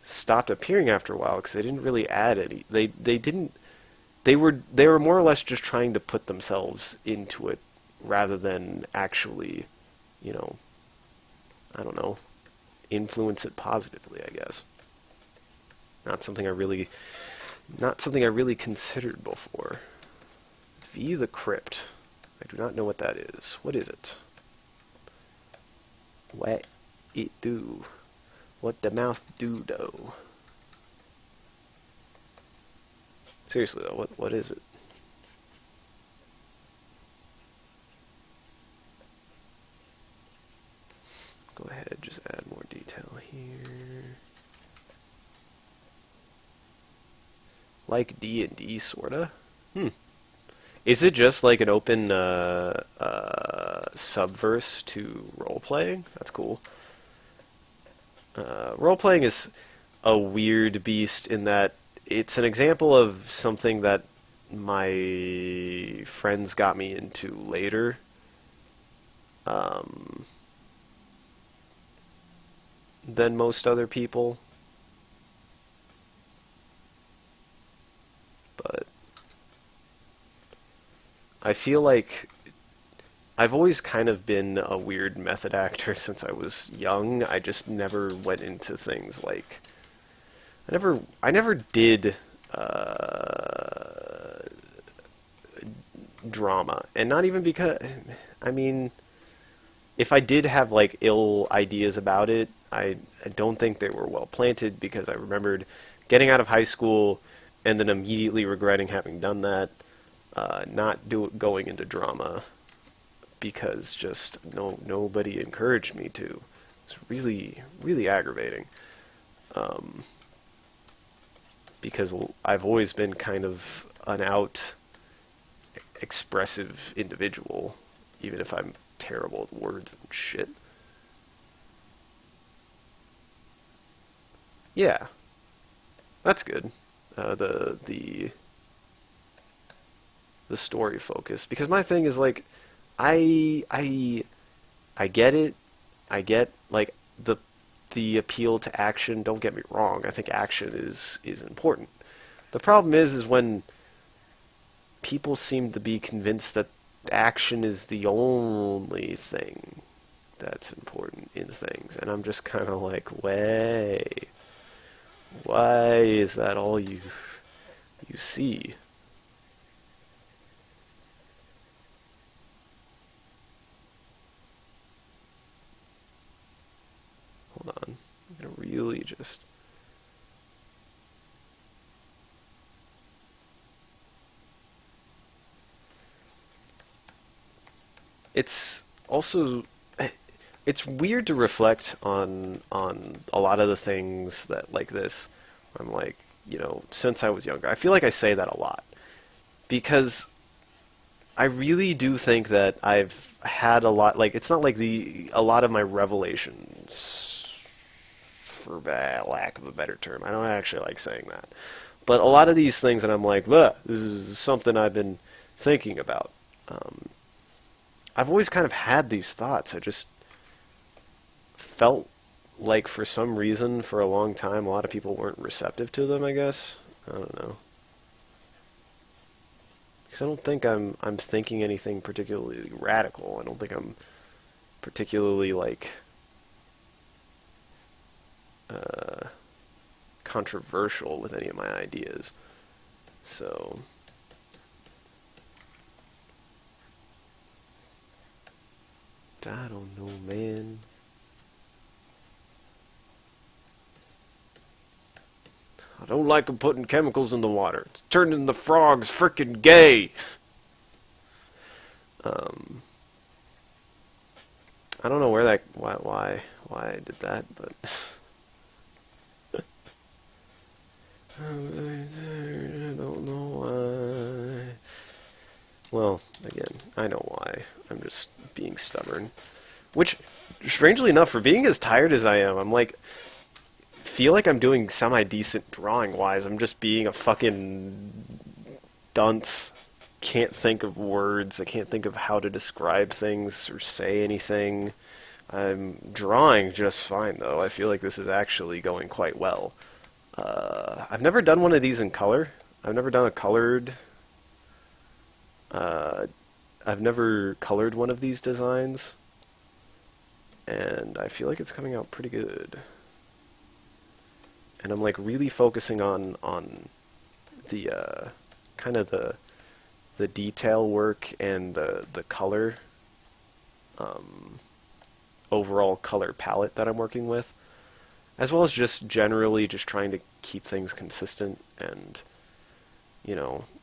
stopped appearing after a while because they didn't really add any. They were more or less just trying to put themselves into it rather than actually, I don't know, influence it positively, I guess. Not something I really considered before. V the Crypt. I do not know what that is. What is it? What it do? What the mouse do though? Seriously though, what is it? Go ahead, just add more detail here. Like D&D, sorta? Is it just like an open subverse to role-playing? That's cool. Role-playing is a weird beast in that it's an example of something that my friends got me into later. Than most other people. But I feel like I've always kind of been a weird method actor since I was young. I just never went into things like I never did drama, and not even because I mean, if I did have like ill ideas about it, I don't think they were well planted because I remembered getting out of high school and then immediately regretting having done that, going into drama because just nobody encouraged me to. It's really really aggravating. Because I've always been kind of an out expressive individual, even if I'm terrible with words and shit. Yeah, that's good. The story focus, because my thing is like, I get it. I get like the appeal to action. Don't get me wrong. I think action is important. The problem is when people seem to be convinced that action is the only thing that's important in things, and I'm just kind of like, why is that all you see? Hold on, I'm gonna really just. It's also it's weird to reflect on a lot of the things that like this. I'm like, since I was younger, I feel like I say that a lot because I really do think that I've had a lot. Like, it's not like a lot of my revelations, for lack of a better term. I don't actually like saying that, but a lot of these things that I'm like, this is something I've been thinking about. I've always kind of had these thoughts. I just felt like for some reason, for a long time, a lot of people weren't receptive to them, I guess. I don't know. Because I don't think I'm thinking anything particularly radical. I don't think I'm particularly, like, controversial with any of my ideas. So I don't know, man. I don't like them putting chemicals in the water. It's turning the frogs frickin' gay. I don't know why I did that, but I don't know why. Well, again, I know why. I'm just being stubborn. Which, strangely enough, for being as tired as I am, I'm like, feel like I'm doing semi-decent drawing-wise. I'm just being a fucking dunce. Can't think of words. I can't think of how to describe things or say anything. I'm drawing just fine, though. I feel like this is actually going quite well. I've never done one of these in color. I've never done a colored... I've never colored one of these designs. And I feel like it's coming out pretty good. And I'm like really focusing on the kind of the detail work and the color, um, overall color palette that I'm working with, as well as just generally just trying to keep things consistent. And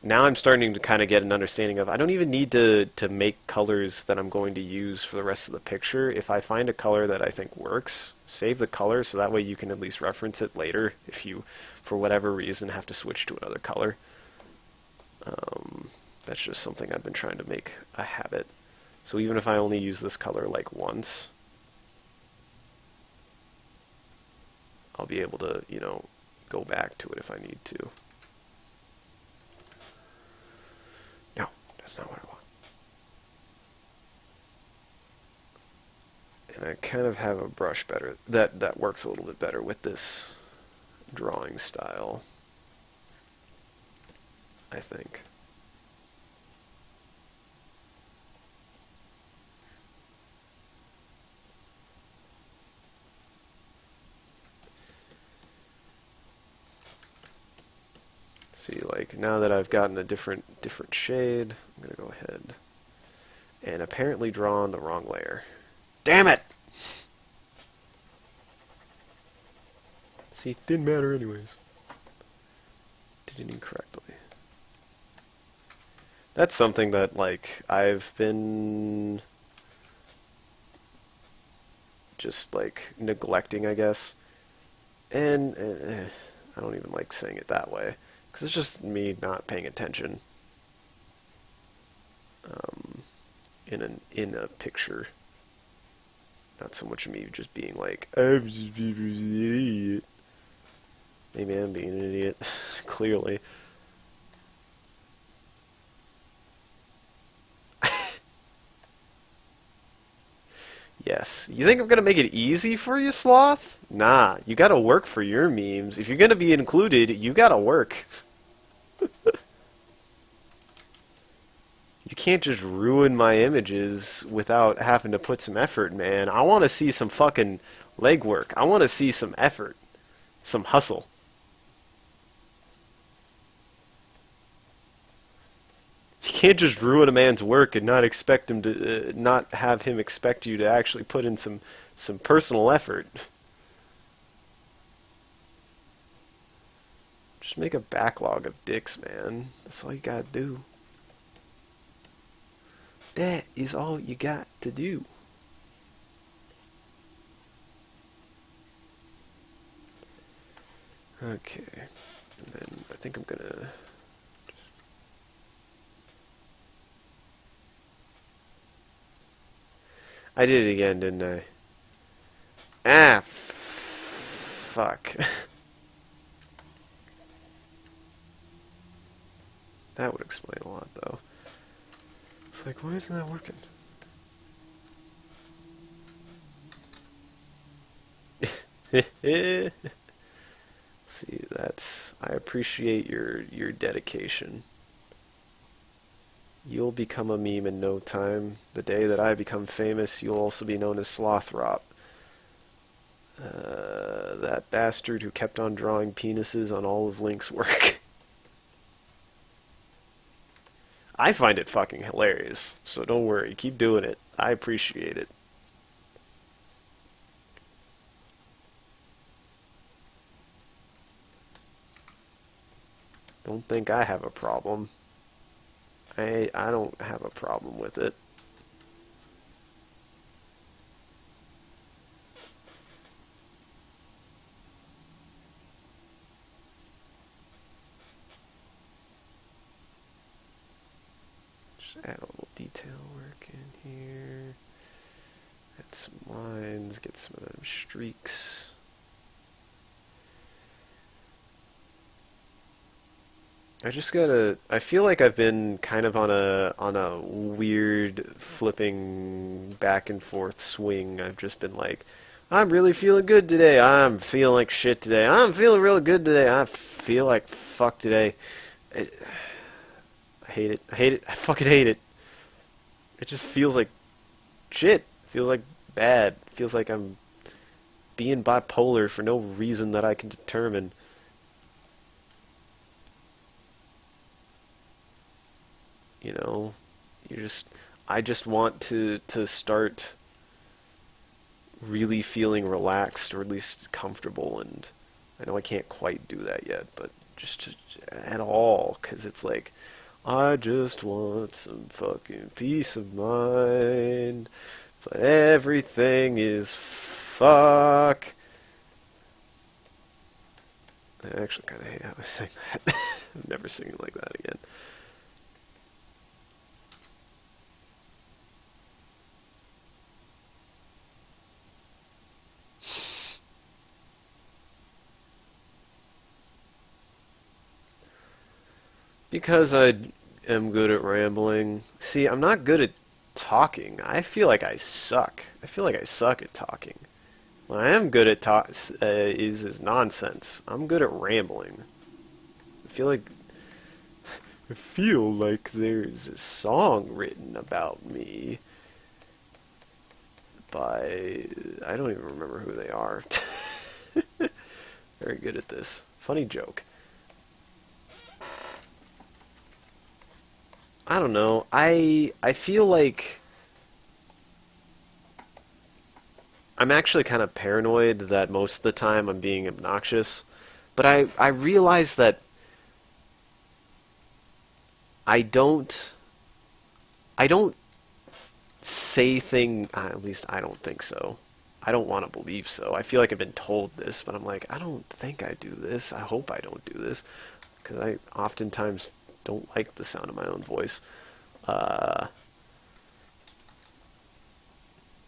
now I'm starting to kind of get an understanding of I don't even need to make colors that I'm going to use for the rest of the picture. If I find a color that I think works, save the color so that way you can at least reference it later if you, for whatever reason, have to switch to another color. That's just something I've been trying to make a habit. So even if I only use this color like once, I'll be able to, go back to it if I need to. No, that's not what I want. And I kind of have a brush better that works a little bit better with this drawing style, I think. See, like, now that I've gotten a different shade, I'm going to go ahead and apparently draw on the wrong layer. Damn it! See, didn't matter anyways. Did it incorrectly. That's something that, like, I've been just, like, neglecting, I guess. And I don't even like saying it that way. Because it's just me not paying attention in a picture. Not so much of me just being like, I'm just being an idiot. Maybe I'm being an idiot, clearly. Yes. You think I'm going to make it easy for you, Sloth? Nah, you got to work for your memes. If you're going to be included, you got to work. You can't just ruin my images without having to put some effort, man. I want to see some fucking legwork. I want to see some effort. Some hustle. You can't just ruin a man's work and not expect him to, not have him expect you to actually put in some personal effort. Just make a backlog of dicks, man. That's all you gotta do. That is all you got to do. Okay. And then I think I'm gonna I did it again, didn't I? Ah, fuck. That would explain a lot, though. It's like, why isn't that working? See, I appreciate your dedication. You'll become a meme in no time. The day that I become famous, you'll also be known as Slothrop. That bastard who kept on drawing penises on all of Link's work. I find it fucking hilarious, so don't worry, keep doing it. I appreciate it. Don't think I have a problem. I don't have a problem with it. Just add a little detail work in here. Add some lines, get some of them streaks. I feel like I've been kind of on a weird flipping back and forth swing. I've just been like, I'm really feeling good today. I'm feeling like shit today. I'm feeling really good today. I feel like fuck today. I hate it. I hate it. I fucking hate it. It just feels like shit. It feels like bad. It feels like I'm being bipolar for no reason that I can determine. You know, you just I just want to start really feeling relaxed or at least comfortable, and I know I can't quite do that yet, but just at all, because it's like I just want some fucking peace of mind, but everything is fuck. I actually kind of hate how I sing that. I'm never singing like that again. Because I am good at rambling. See, I'm not good at talking. I feel like I suck. I feel like I suck at talking. What I am good at is nonsense. I'm good at rambling. I feel like there's a song written about me by I don't even remember who they are. Very good at this. Funny joke. I don't know. I feel like I'm actually kind of paranoid that most of the time I'm being obnoxious, but I realize that I don't I don't say thing. At least I don't think so. I don't want to believe so. I feel like I've been told this, but I'm like, I don't think I do this. I hope I don't do this, because I oftentimes don't like the sound of my own voice. Uh,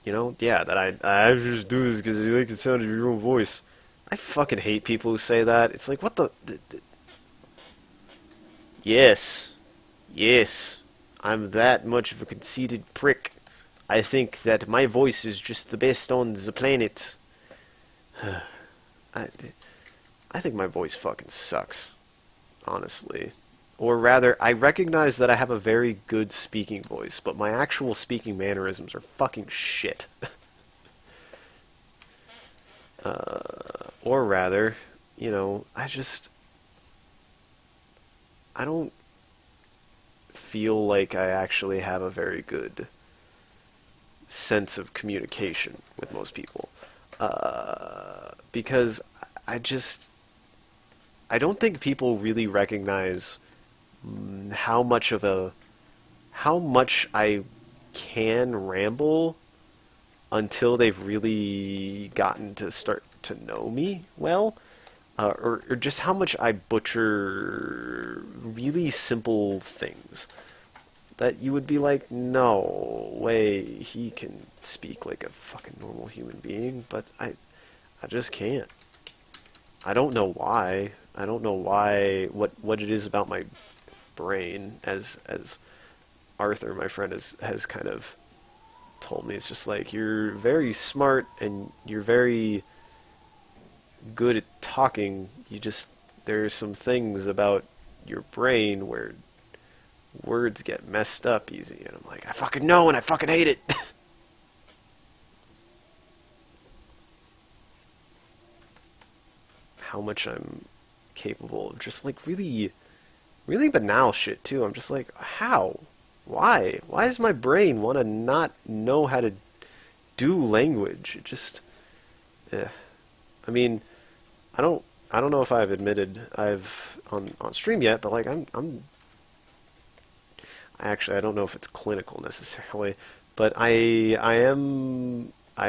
yeah, that I just do this because you like the sound of your own voice. I fucking hate people who say that. It's like, what yes, yes, I'm that much of a conceited prick. I think that my voice is just the best on the planet. I, I think my voice fucking sucks, honestly. Or rather, I recognize that I have a very good speaking voice, but my actual speaking mannerisms are fucking shit. Or rather, I don't feel like I actually have a very good sense of communication with most people. Because I just, I don't think people really recognize how much of a, how much I can ramble until they've really gotten to start to know me well, or just how much I butcher really simple things that you would be like, no way, he can speak like a fucking normal human being, but I just can't. I don't know why. I don't know why. What it is about my brain, as Arthur, my friend, has kind of told me. It's just like, you're very smart and you're very good at talking. You just, there's some things about your brain where words get messed up easy. And I'm like, I fucking know and I fucking hate it. How much I'm capable of just like really, really banal shit too. I'm just like, how? Why? Why does my brain want to not know how to do language? It just, eh. I mean, I don't, I don't know if I've admitted I've on stream yet, but like actually I don't know if it's clinical necessarily, but I've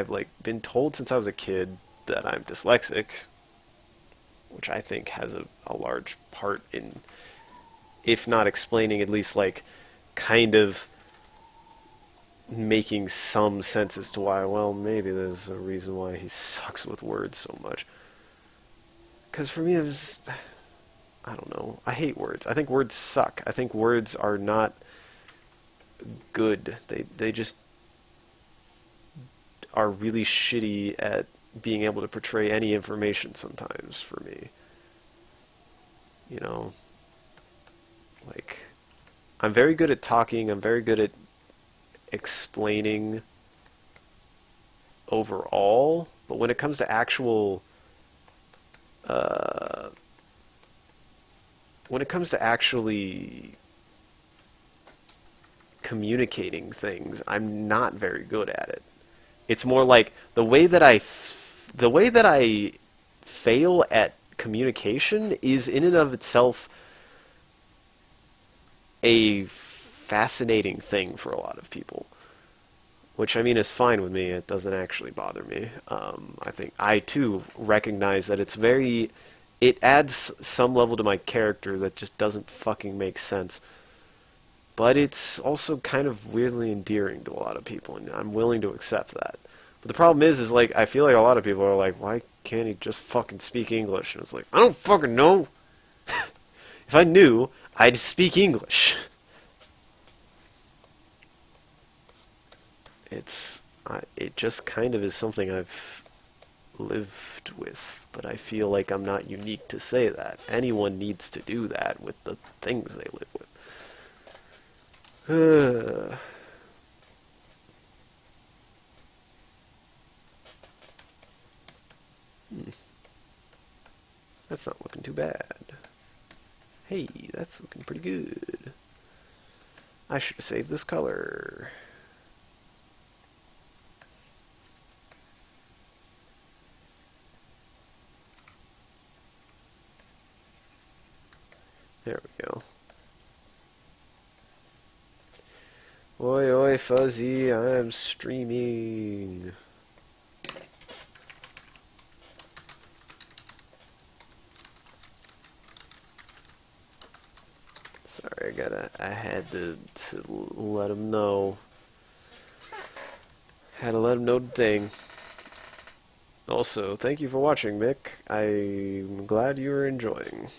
like been told since I was a kid that I'm dyslexic, which I think has a large part in, if not explaining, at least like kind of making some sense as to why, well, maybe there's a reason why he sucks with words so much. Because for me, it's just, I don't know. I hate words. I think words suck. I think words are not good. They just are really shitty at being able to portray any information sometimes for me. You know, like, I'm very good at talking. I'm very good at explaining overall, but when it comes to actual uh, when it comes to actually communicating things, I'm not very good at it. It's more like the way that I fail at communication is in and of itself a fascinating thing for a lot of people. Which, I mean, is fine with me. It doesn't actually bother me. I think I, too, recognize that it's very... It adds some level to my character that just doesn't fucking make sense. But it's also kind of weirdly endearing to a lot of people, and I'm willing to accept that. But the problem is like, I feel like a lot of people are like, why can't he just fucking speak English? And it's like, I don't fucking know! If I knew, I'd speak English. It just kind of is something I've lived with, but I feel like I'm not unique to say that. Anyone needs to do that with the things they live with. That's not looking too bad. Hey, that's looking pretty good. I should have saved this color. There we go. Oi, oi, Fuzzy, I'm streaming. Sorry, I had to let him know. Had to let him know the thing. Also, thank you for watching, Mick. I'm glad you were enjoying.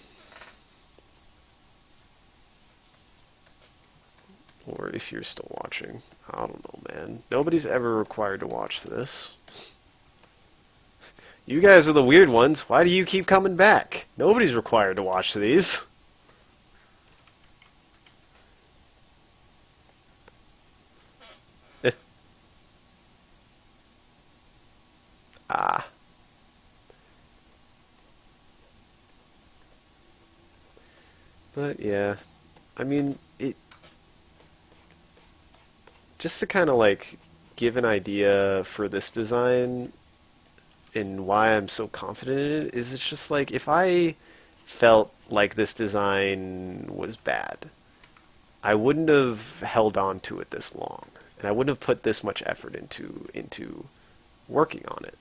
Or if you're still watching. I don't know, man. Nobody's ever required to watch this. You guys are the weird ones. Why do you keep coming back? Nobody's required to watch these. Ah. But yeah. I mean, just to kind of like give an idea for this design and why I'm so confident in it is it's just like if I felt like this design was bad, I wouldn't have held on to it this long, and I wouldn't have put this much effort into working on it.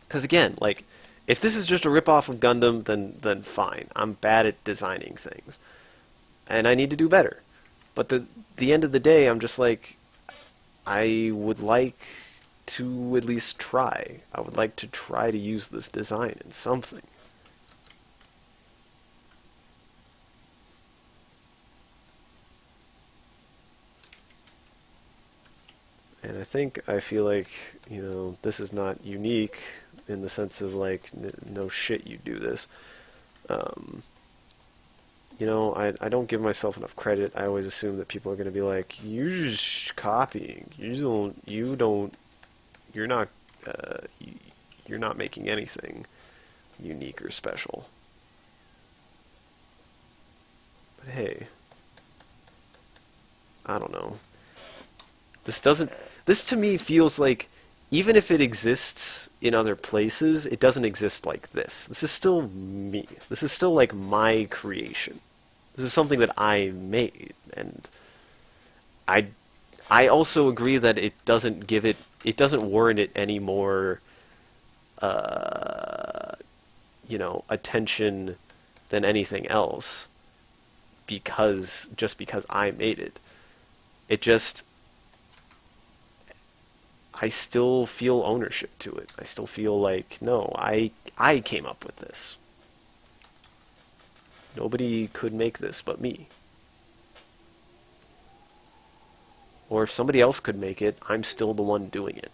Because again, like if this is just a ripoff of Gundam, then fine. I'm bad at designing things, and I need to do better. But the end of the day, I'm just like, I would like to at least try. I would like to try to use this design in something. And I feel like, this is not unique in the sense of like, no shit you do this. I don't give myself enough credit. I always assume that people are going to be like, you're just copying. You're not, you're not making anything unique or special. But hey, I don't know. This to me feels like, even if it exists in other places, it doesn't exist like this. This is still me. This is still like my creation. This is something that I made, and I also agree that it doesn't warrant it any more, attention than anything else, because I made it. I still feel ownership to it. I still feel like, no, I came up with this. Nobody could make this but me. Or if somebody else could make it, I'm still the one doing it.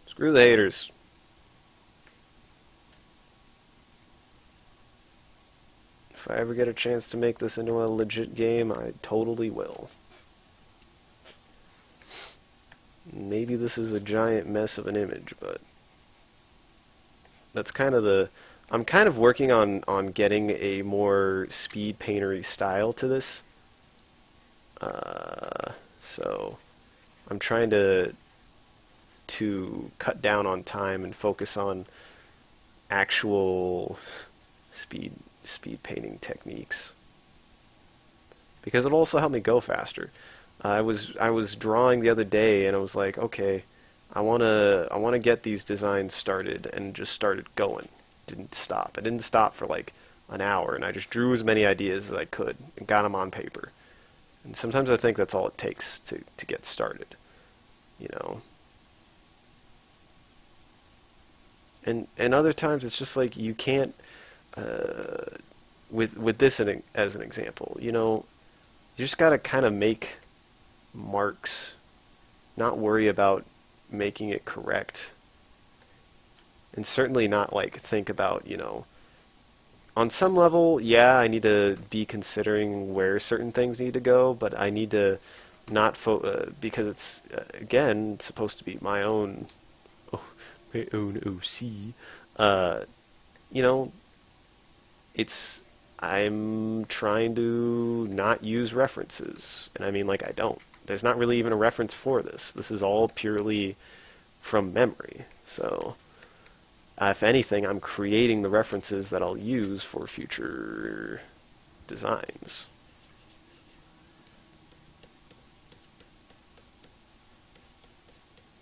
Screw the haters. If I ever get a chance to make this into a legit game, I totally will. Maybe this is a giant mess of an image, but that's kind of the... I'm kind of working on getting a more speed paintery style to this. So I'm trying to cut down on time and focus on actual speed painting techniques, because it'll also help me go faster. I was drawing the other day and I was like, okay, I wanna get these designs started, and just started going. Didn't stop. I didn't stop for like an hour, and I just drew as many ideas as I could and got them on paper. And sometimes I think that's all it takes to get started, you know. And other times it's just like you can't. With this as an example, you know, you just gotta kind of make marks, not worry about making it correct, and certainly not like think about, you know, on some level, yeah, I need to be considering where certain things need to go, but I need to not because it's again supposed to be my own my own OC. You know, it's I'm trying to not use references, and I mean like I don't. There's not really even a reference for this. This is all purely from memory. So, if anything, I'm creating the references that I'll use for future designs.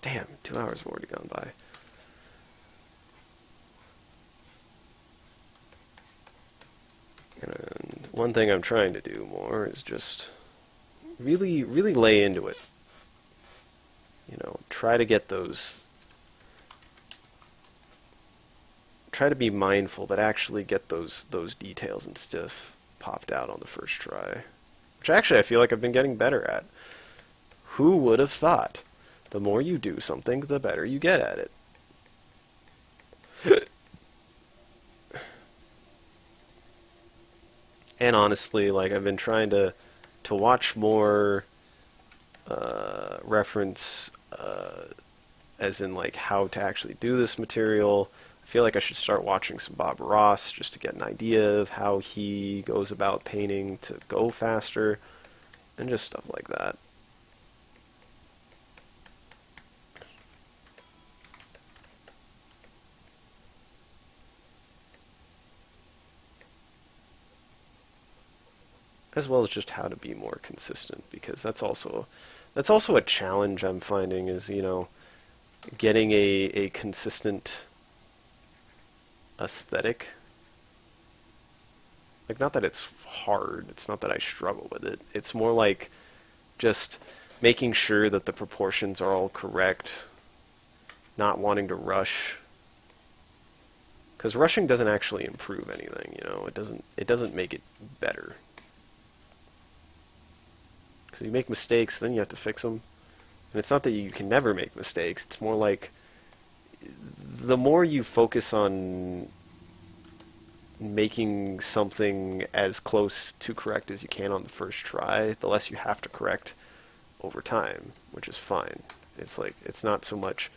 Damn, 2 hours have already gone by. And one thing I'm trying to do more is just really, really lay into it. You know, try to get those. Try to be mindful, but actually get those details and stuff popped out on the first try. Which actually I feel like I've been getting better at. Who would have thought? The more you do something, the better you get at it. And honestly, like I've been trying to watch more reference, as in like how to actually do this material. I feel like I should start watching some Bob Ross just to get an idea of how he goes about painting to go faster, and just stuff like that. As well as just how to be more consistent, because that's also a challenge I'm finding, is, you know, getting a consistent aesthetic. Like, not that it's hard, it's not that I struggle with it. It's more like just making sure that the proportions are all correct, not wanting to rush. Because rushing doesn't actually improve anything, you know. It doesn't make it better. Because you make mistakes, then you have to fix them. And it's not that you can never make mistakes. It's more like the more you focus on making something as close to correct as you can on the first try, the less you have to correct over time, which is fine. It's like, it's not so much,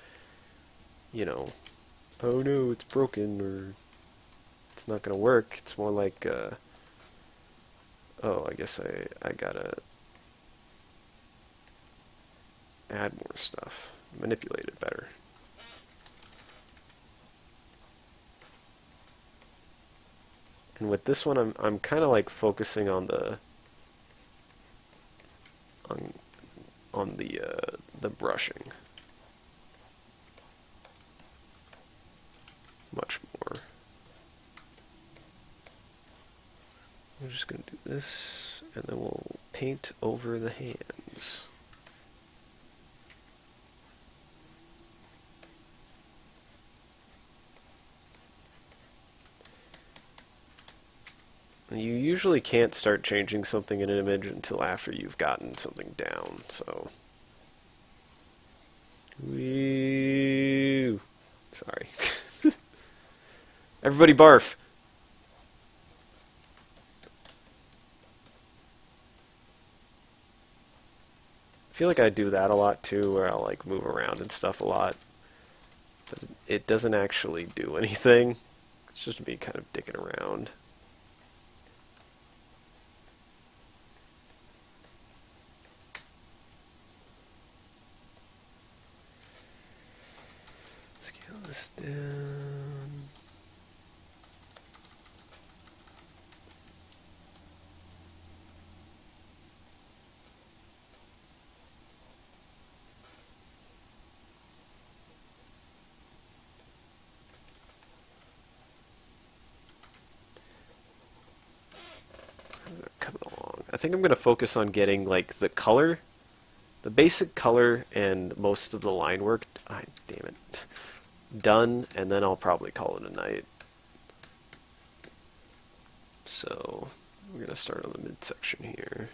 you know, oh no, it's broken, or it's not going to work. It's more like, oh, I guess I gotta add more stuff, manipulate it better. And with this one, I'm kind of like focusing on the brushing much more. I'm just gonna do this, and then we'll paint over the hands. You usually can't start changing something in an image until after you've gotten something down, so... Woo! Sorry. Everybody barf! I feel like I do that a lot too, where I'll like move around and stuff a lot. But it doesn't actually do anything. It's just me kind of dicking around. Scale this down. How's that coming along? I think I'm going to focus on getting like the color, the basic color, and most of the line work. Damn it. Done, and then I'll probably call it a night. So we're going to start on the midsection here.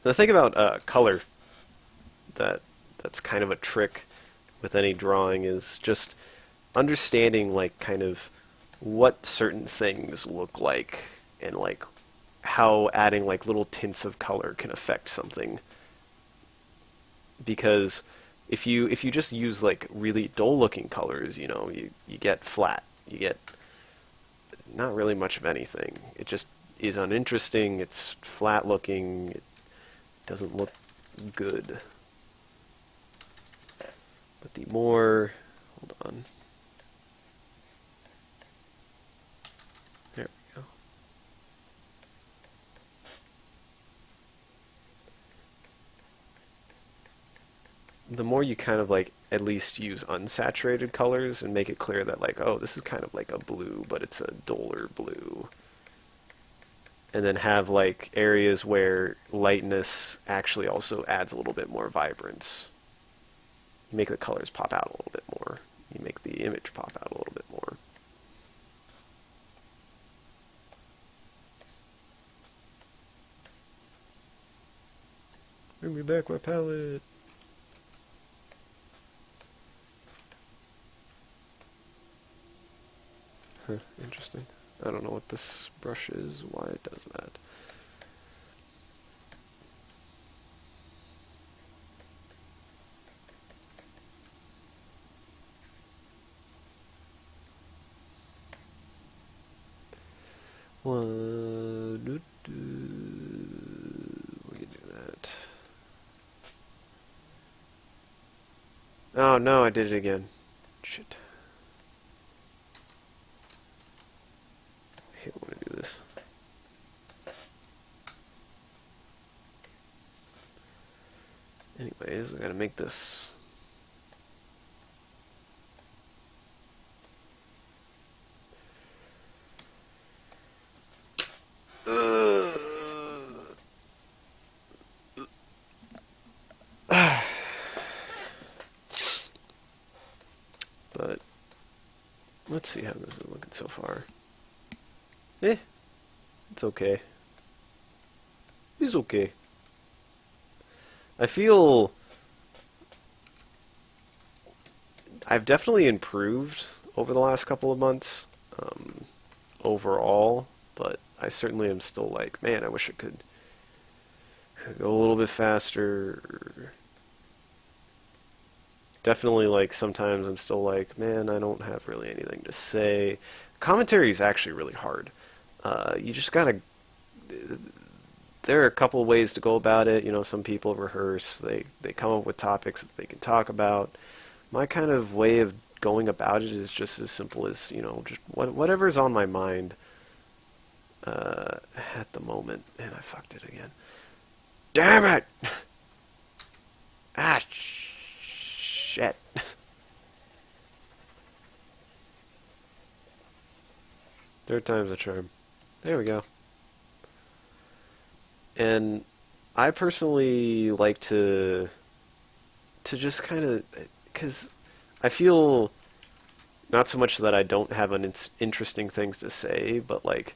The thing about color that's kind of a trick with any drawing is just understanding like kind of what certain things look like and like how adding like little tints of color can affect something. Because if you just use like really dull looking colors, you know, you get flat. You get not really much of anything. It just is uninteresting, it's flat looking, it doesn't look good. But the more, hold on. There we go. The more you kind of like at least use unsaturated colors and make it clear that like, oh, this is kind of like a blue, but it's a duller blue. And then have like areas where lightness actually also adds a little bit more vibrance. You make the colors pop out a little bit more. You make the image pop out a little bit more. Bring me back my palette. Huh, interesting. I don't know what this brush is, why it does that. We can do that. Oh no, I did it again. Shit. I hate when I do this. Anyways, I gotta make this. But let's see how this is looking so far. It's okay. It's okay. I feel I've definitely improved over the last couple of months overall, but I certainly am still like, man, I wish I could go a little bit faster. Definitely, like, sometimes I'm still like, man, I don't have really anything to say. Commentary is actually really hard. You just gotta. There are a couple of ways to go about it. You know, some people rehearse. They come up with topics that they can talk about. My kind of way of going about it is just as simple as, you know, just whatever's on my mind at the moment. And I fucked it again. Damn it! Ah, shit. Third time's a charm. There we go. And I personally like to just kind of, because I feel not so much that I don't have interesting things to say, but like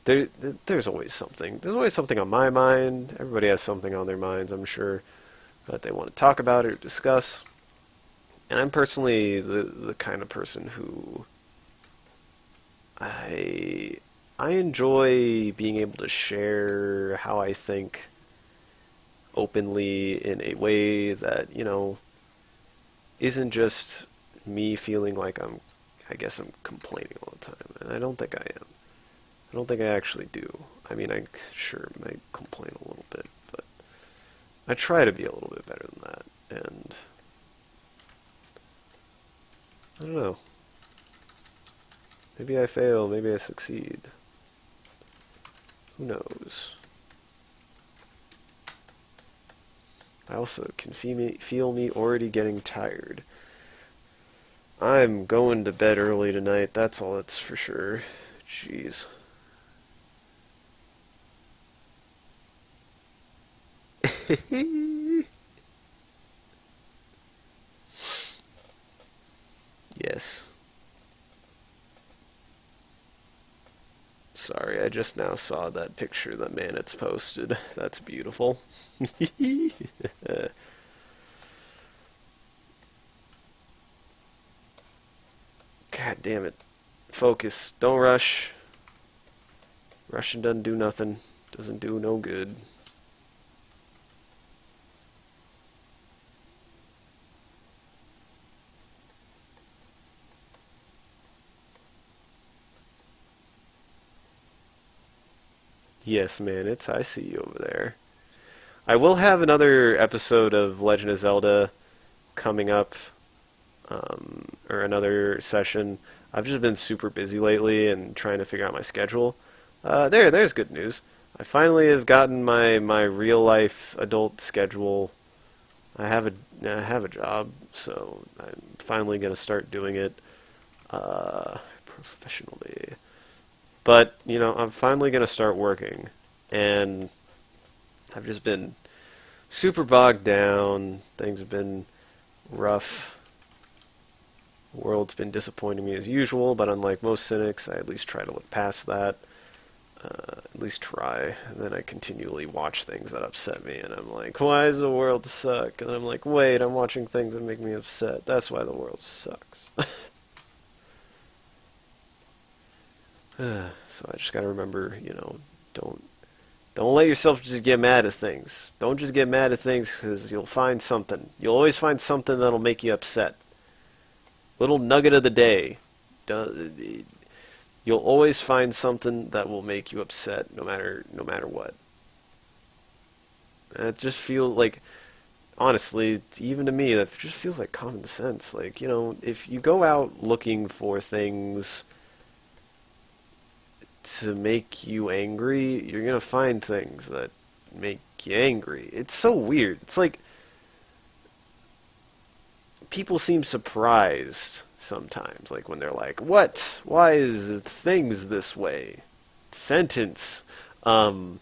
there's always something. There's always something on my mind. Everybody has something on their minds, I'm sure, that they want to talk about or discuss. And I'm personally the kind of person who I enjoy being able to share how I think openly in a way that, isn't just me feeling like I guess I'm complaining all the time. And I don't think I am. I don't think I actually do. I mean, I sure might complain a little bit, but I try to be a little bit better than that. And I don't know. Maybe I fail, maybe I succeed. Who knows? I also can feel me already getting tired. I'm going to bed early tonight, that's all that's for sure. Jeez. Yes. Sorry, I just now saw that picture that Manit's posted. That's beautiful. God damn it. Focus. Don't rush. Rushing doesn't do nothing. Doesn't do no good. Yes, man, I see you over there. I will have another episode of Legend of Zelda coming up, or another session. I've just been super busy lately and trying to figure out my schedule. There's good news. I finally have gotten my real life adult schedule. I have a job, so I'm finally gonna start doing it professionally. But I'm finally gonna start working, and I've just been super bogged down. Things have been rough. The world's been disappointing me as usual, but unlike most cynics, I at least try to look past that. At least try. And then I continually watch things that upset me, and I'm like, why does the world suck? And I'm like, wait, I'm watching things that make me upset. That's why the world sucks. So I just gotta remember, don't don't let yourself just get mad at things. Don't just get mad at things, because you'll find something. You'll always find something that'll make you upset. Little nugget of the day. You'll always find something that will make you upset, no matter what. And it just feels like, honestly, even to me, that just feels like common sense. Like, if you go out looking for things to make you angry, you're gonna find things that make you angry. It's so weird. It's like people seem surprised sometimes, like when they're like, "What? Why is things this way?" Sentence. Why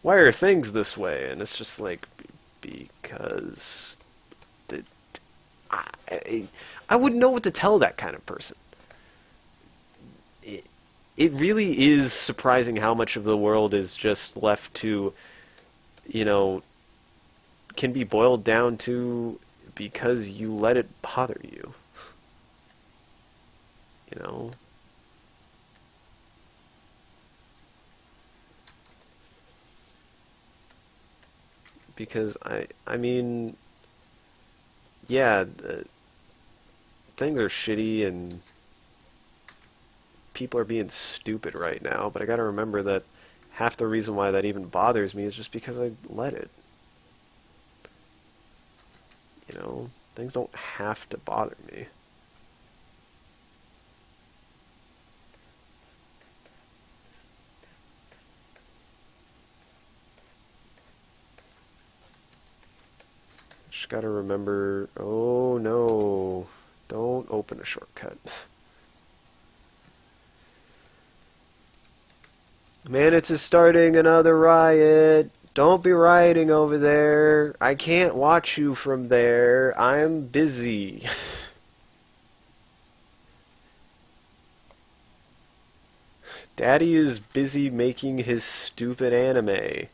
are things this way? And it's just like because the, I, I wouldn't know what to tell that kind of person. It really is surprising how much of the world is just left to, you know, can be boiled down to because you let it bother you. You know? Because I mean, yeah, things are shitty and people are being stupid right now, but I gotta remember that half the reason why that even bothers me is just because I let it. You know, things don't have to bother me. Just gotta remember, oh no, don't open a shortcut. Manitz is starting another riot. Don't be rioting over there. I can't watch you from there. I'm busy. Daddy is busy making his stupid anime.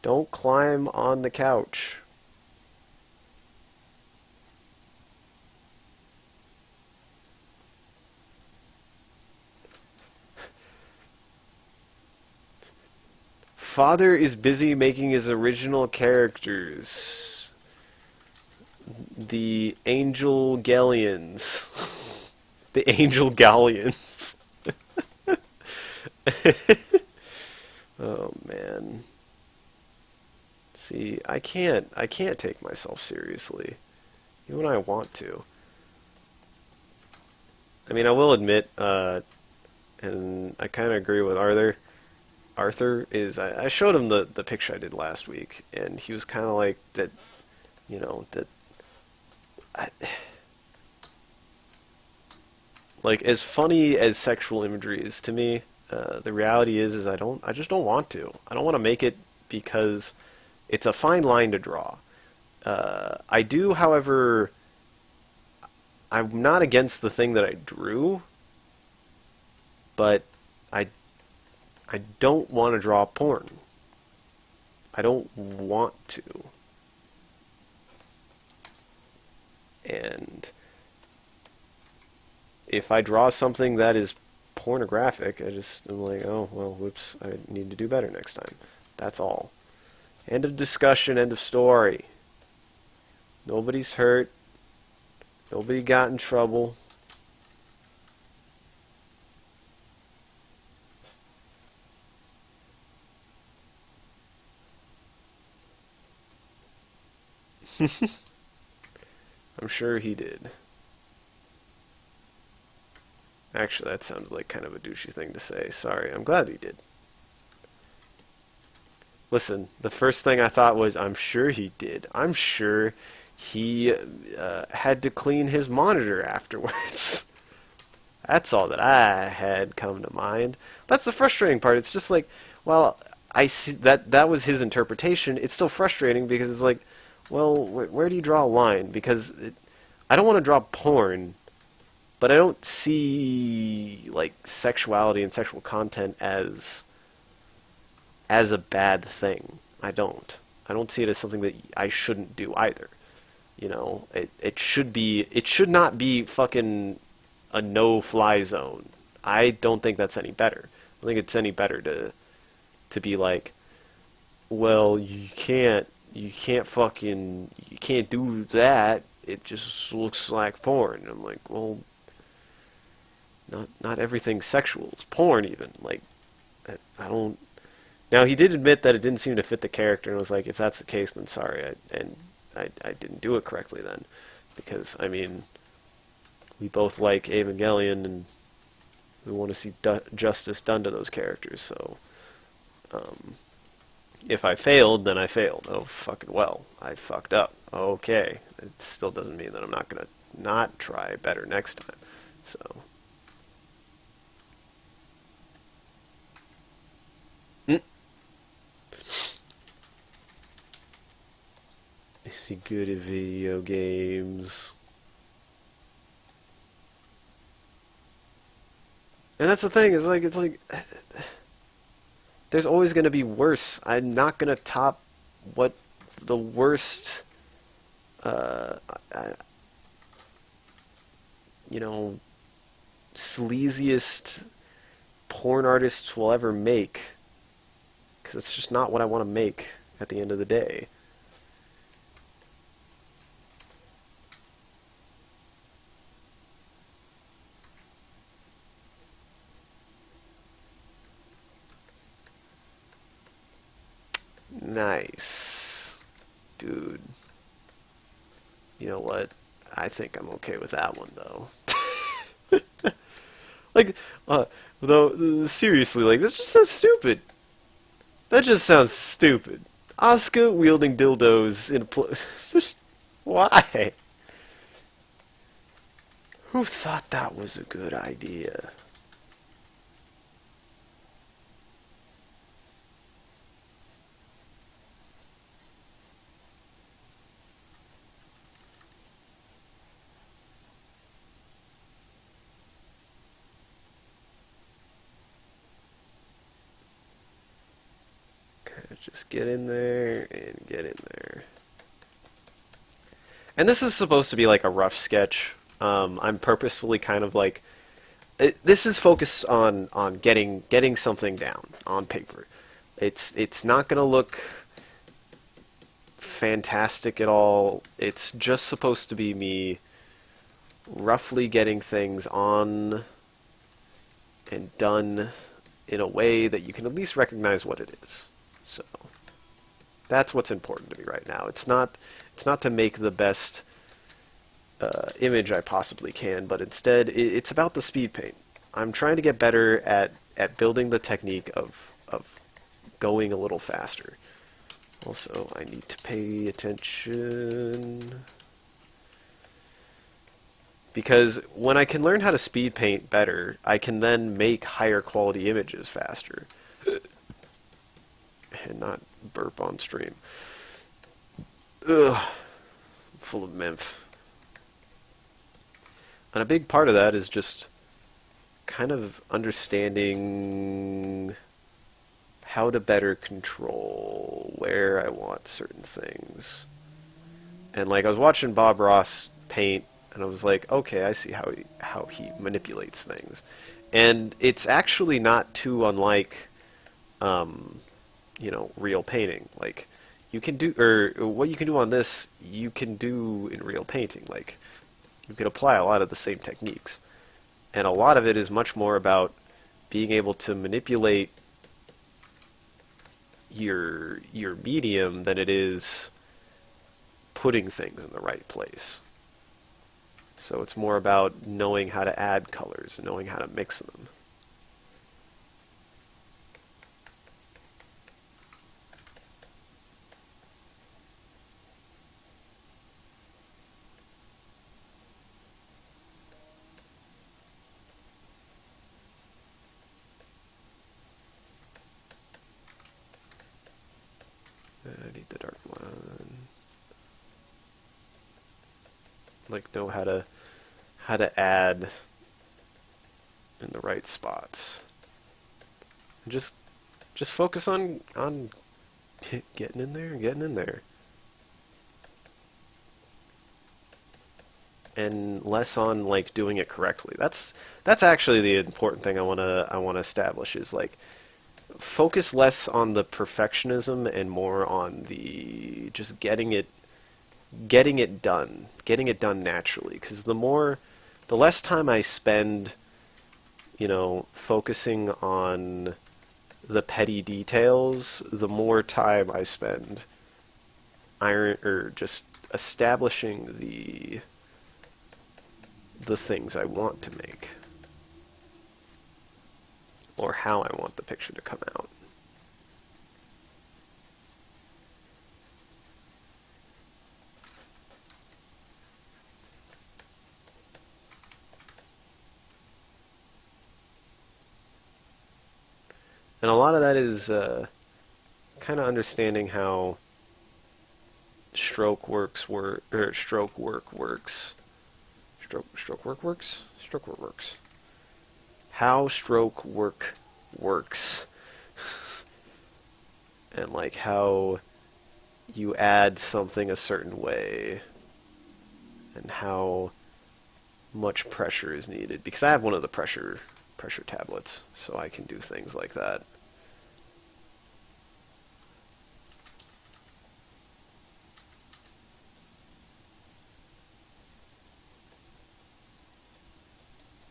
Don't climb on the couch. father is busy making his original characters. The Angel Galleons. The Angel Galleons. Oh man. See, I can't take myself seriously. Even when I want to. I mean, I will admit, and I kind of agree with Arthur. I showed him the picture I did last week, and he was kind of like that, that like as funny as sexual imagery is to me, the reality is I just don't want to. I don't want to make it because it's a fine line to draw. I do, however, I'm not against the thing that I drew, but I don't want to draw porn. I don't want to. And if I draw something that is pornographic, I'm like, oh, well, whoops, I need to do better next time. That's all. End of discussion, end of story. Nobody's hurt. Nobody got in trouble. I'm sure he did. Actually, that sounded like kind of a douchey thing to say. Sorry, I'm glad he did. Listen, the first thing I thought was, I'm sure he did. I'm sure he had to clean his monitor afterwards. That's all that I had come to mind. That's the frustrating part. It's just like, well, I see that was his interpretation. It's still frustrating because it's like, well, where do you draw a line? Because I don't want to draw porn, but I don't see like sexuality and sexual content as a bad thing. I don't see it as something that I shouldn't do either. It should not be fucking a no-fly zone. I don't think that's any better. I think it's any better to be like, well, you can't do that. It just looks like porn. I'm like, well, not everything's sexual. It's porn even. Like, I don't. Now he did admit that it didn't seem to fit the character, and was like, if that's the case, then sorry, I didn't do it correctly then, because I mean, we both like Evangelion, and we want to see justice done to those characters. So, if I failed, then I failed. Oh, fucking well, I fucked up. Okay, it still doesn't mean that I'm not gonna not try better next time. So. Is he good at video games? And that's the thing, it's like there's always going to be worse. I'm not going to top what the worst sleaziest porn artists will ever make, because it's just not what I want to make at the end of the day. Nice. Dude. You know what? I think I'm okay with that one, though. Like, though, seriously, like, this just sounds stupid. That just sounds stupid. Asuka wielding dildos in a place. Why? Who thought that was a good idea? Just get in there and get in there. And this is supposed to be like a rough sketch. I'm purposefully kind of like... this is focused on getting something down on paper. It's not going to look fantastic at all. It's just supposed to be me roughly getting things on and done in a way that you can at least recognize what it is. So that's what's important to me right now. It's not to make the best image I possibly can, but instead it's about the speed paint. I'm trying to get better at building the technique of going a little faster. Also, I need to pay attention because when I can learn how to speed paint better, I can then make higher quality images faster and not burp on stream. Ugh, full of memph. And a big part of that is just kind of understanding how to better control where I want certain things. And like I was watching Bob Ross paint, and I was like, okay, I see how he manipulates things, and it's actually not too unlike, real painting. Like you can do, or what you can do on this, you can do in real painting. Like you can apply a lot of the same techniques, and a lot of it is much more about being able to manipulate your medium than it is putting things in the right place. So it's more about knowing how to add colors and knowing how to mix them. I need the dark one. Like know how to add in the right spots. And just focus on getting in there. And less on like doing it correctly. That's actually the important thing I wanna establish is like focus less on the perfectionism and more on the just getting it done naturally. Because the less time I spend, focusing on the petty details, the more time I spend just establishing the things I want to make, or how I want the picture to come out. And a lot of that is kind of understanding how stroke work works. Stroke work works. How stroke work works. And like how you add something a certain way and how much pressure is needed. Because I have one of the pressure tablets, so I can do things like that.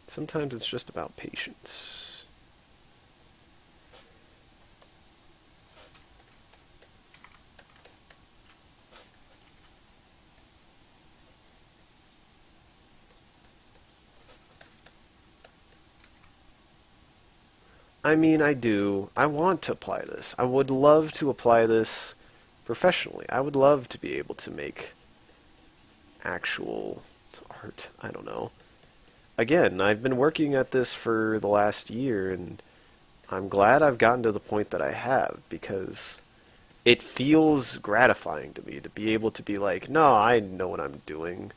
Sometimes it's just about patience. I mean, I do. I want to apply this. I would love to apply this professionally. I would love to be able to make actual art. I don't know. Again, I've been working at this for the last year, and I'm glad I've gotten to the point that I have, because it feels gratifying to me to be able to be like, no, I know what I'm doing.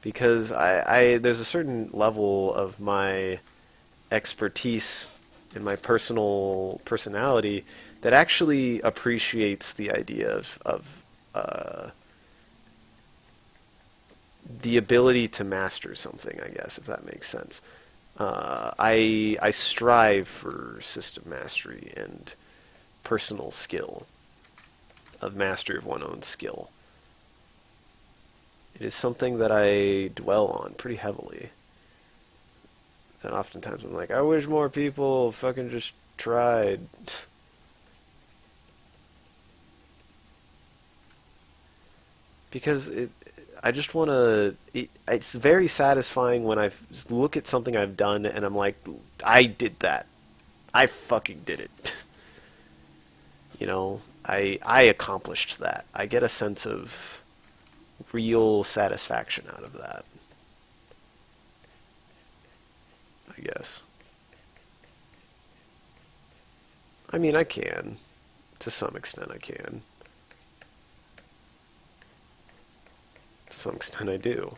Because there's a certain level of my expertise and my personality that actually appreciates the idea of the ability to master something, I guess, if that makes sense. I strive for system mastery, and personal skill, of mastery of one's own skill. It is something that I dwell on pretty heavily. And oftentimes I'm like, I wish more people fucking just tried. Because I just want to. It's very satisfying when I look at something I've done and I'm like, I did that. I fucking did it. You know, I accomplished that. I get a sense of real satisfaction out of that. I guess. I mean, I can. To some extent, I can. To some extent, I do.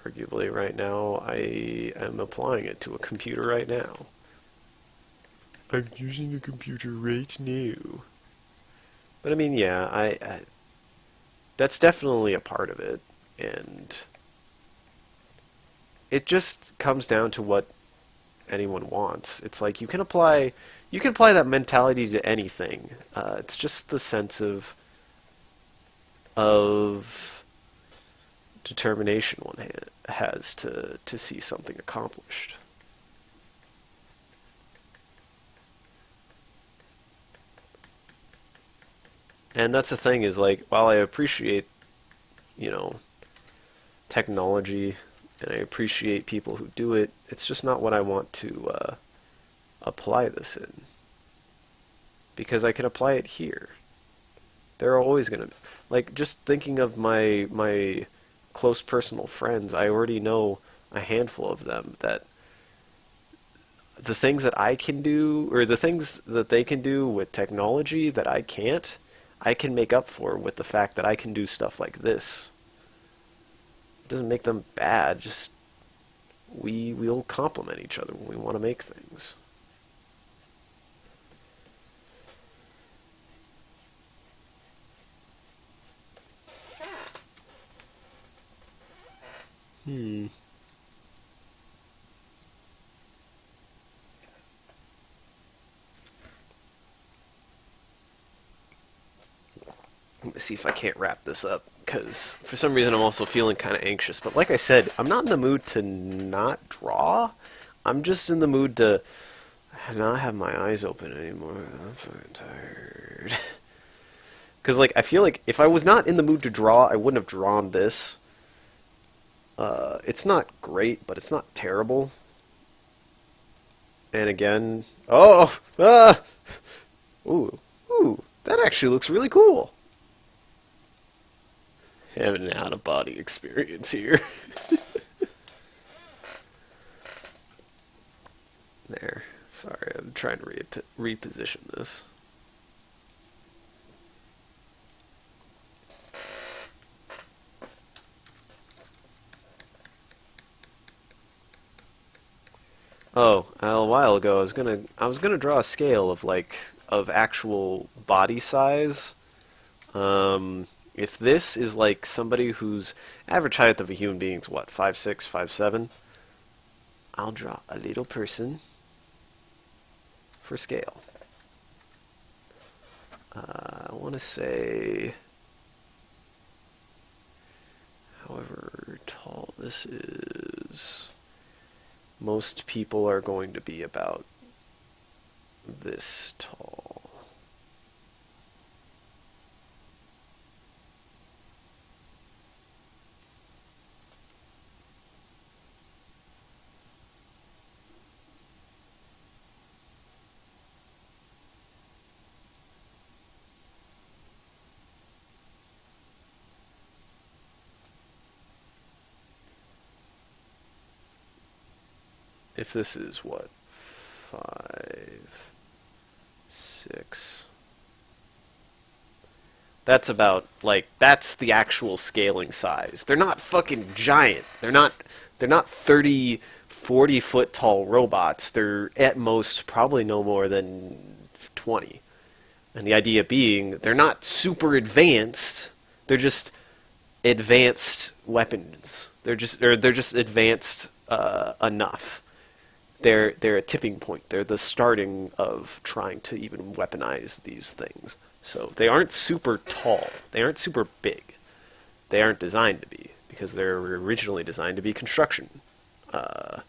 Arguably, right now, I am applying it to a computer right now. I'm using a computer right now. But I mean, yeah, I that's definitely a part of it, and it just comes down to what anyone wants. It's like you can apply that mentality to anything. It's just the sense of determination one has to see something accomplished. And that's the thing is, like, while I appreciate, you know, technology, and I appreciate people who do it, it's just not what I want to apply this in. Because I can apply it here. There are always going to, like, just thinking of my close personal friends, I already know a handful of them that the things that I can do, or the things that they can do with technology that I can't, I can make up for with the fact that I can do stuff like this. It doesn't make them bad, just we'll complement each other when we want to make things. Let me see if I can't wrap this up, because for some reason I'm also feeling kind of anxious. But like I said, I'm not in the mood to not draw. I'm just in the mood to not have my eyes open anymore. I'm fucking tired. Because, like, I feel like if I was not in the mood to draw, I wouldn't have drawn this. It's not great, but it's not terrible. And again, oh, ooh, that actually looks really cool. Having an out-of-body experience here. There. Sorry, I'm trying to reposition this. Oh, a while ago I was gonna draw a scale of actual body size. If this is like somebody whose average height of a human being is what, 5'6", 5'7", I'll draw a little person for scale. I want to say, however tall this is, most people are going to be about this tall. If this is what, 5, 6, that's about, like, that's the actual scaling size. They're not fucking giant. They're not 30, 40 foot tall robots. They're at most probably no more than 20. And the idea being, they're not super advanced. They're just advanced weapons. They're just advanced enough they're a tipping point. They're the starting of trying to even weaponize these things. So they aren't super tall. They aren't super big. They aren't designed to be because they're originally designed to be construction uh,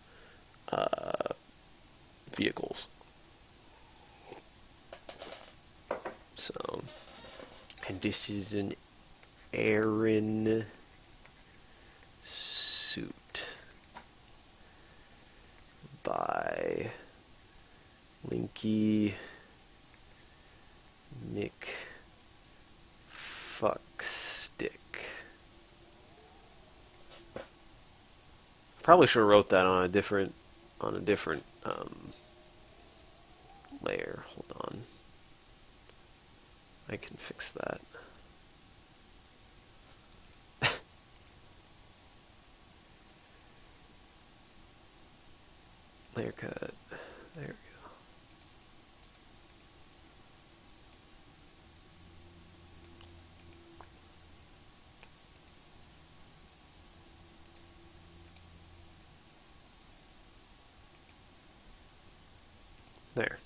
vehicles. So, and this is an Aaron suit by Linky McFuckstick. Probably should have wrote that on a different layer. Hold on. I can fix that. Layer cut. There we go. There.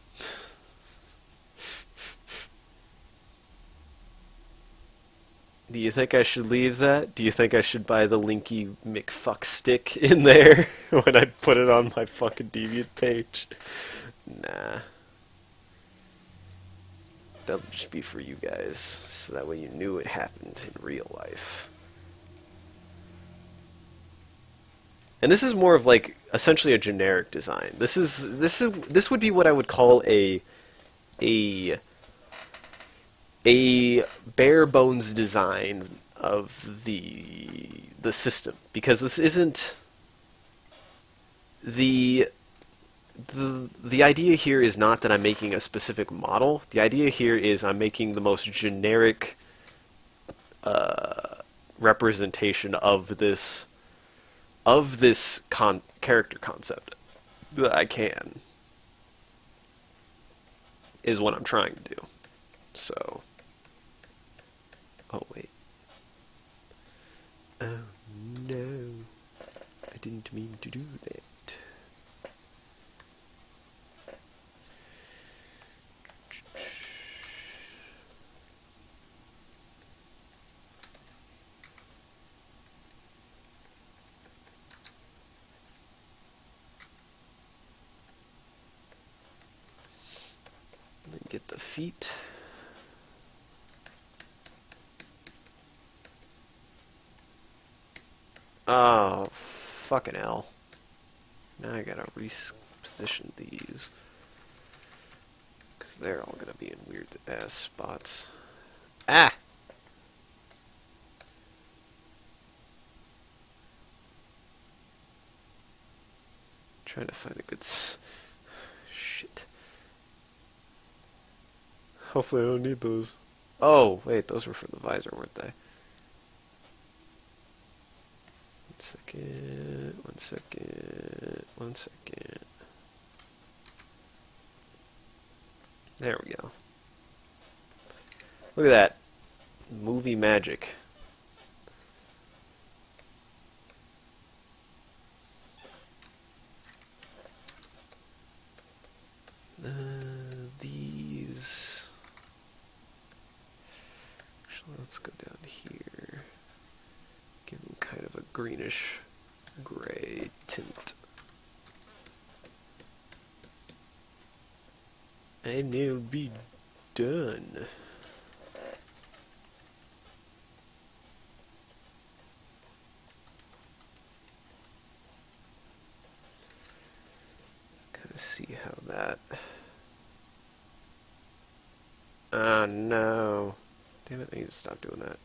Do you think I should leave that? Do you think I should buy the Linky McFuckstick in there when I put it on my fucking Deviant page? Nah. That'll just be for you guys, so that way you knew it happened in real life. And this is more of like essentially a generic design. This would be what I would call a bare bones design of the system, because this isn't the idea here is not that I'm making a specific model. The idea here is I'm making the most generic representation of this character concept that I can, is what I'm trying to do. So, oh wait, oh no, I didn't mean to do that. Then get the feet. Oh, fucking hell. Now I gotta reposition these, because they're all gonna be in weird ass spots. Ah! Trying to find a good shit. Hopefully I don't need those. Oh, wait, those were for the visor, weren't they? One second. There we go. Look at that. Movie magic. These... Actually, let's go down here. Give them kind of a greenish gray tint. And it'll be done. Kind of see how that... Ah, no. Damn it, I need to stop doing that.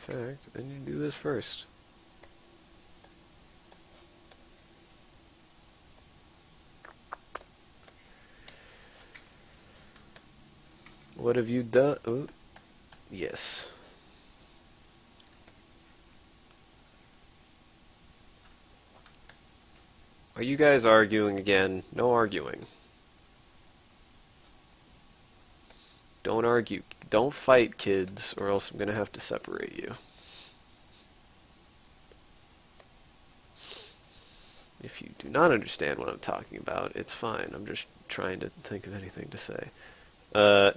In fact, I need to do this first. What have you done? Oh, yes. Are you guys arguing again? No arguing. Don't argue. Don't fight, kids, or else I'm gonna have to separate you. If you do not understand what I'm talking about, it's fine. I'm just trying to think of anything to say. Uh,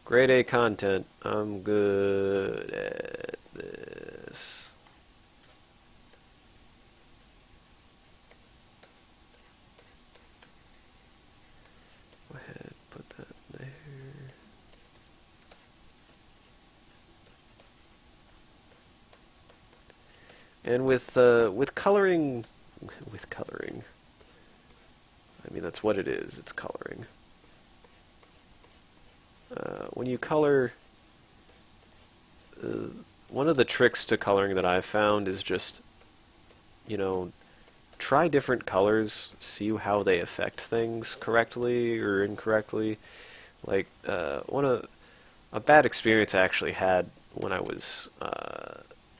grade A content. I'm good at this. Go ahead, put that there. And with coloring, I mean that's what it is. It's coloring. When you color, one of the tricks to coloring that I've found is just, you know, try different colors, see how they affect things correctly or incorrectly. Like a bad experience I actually had when I was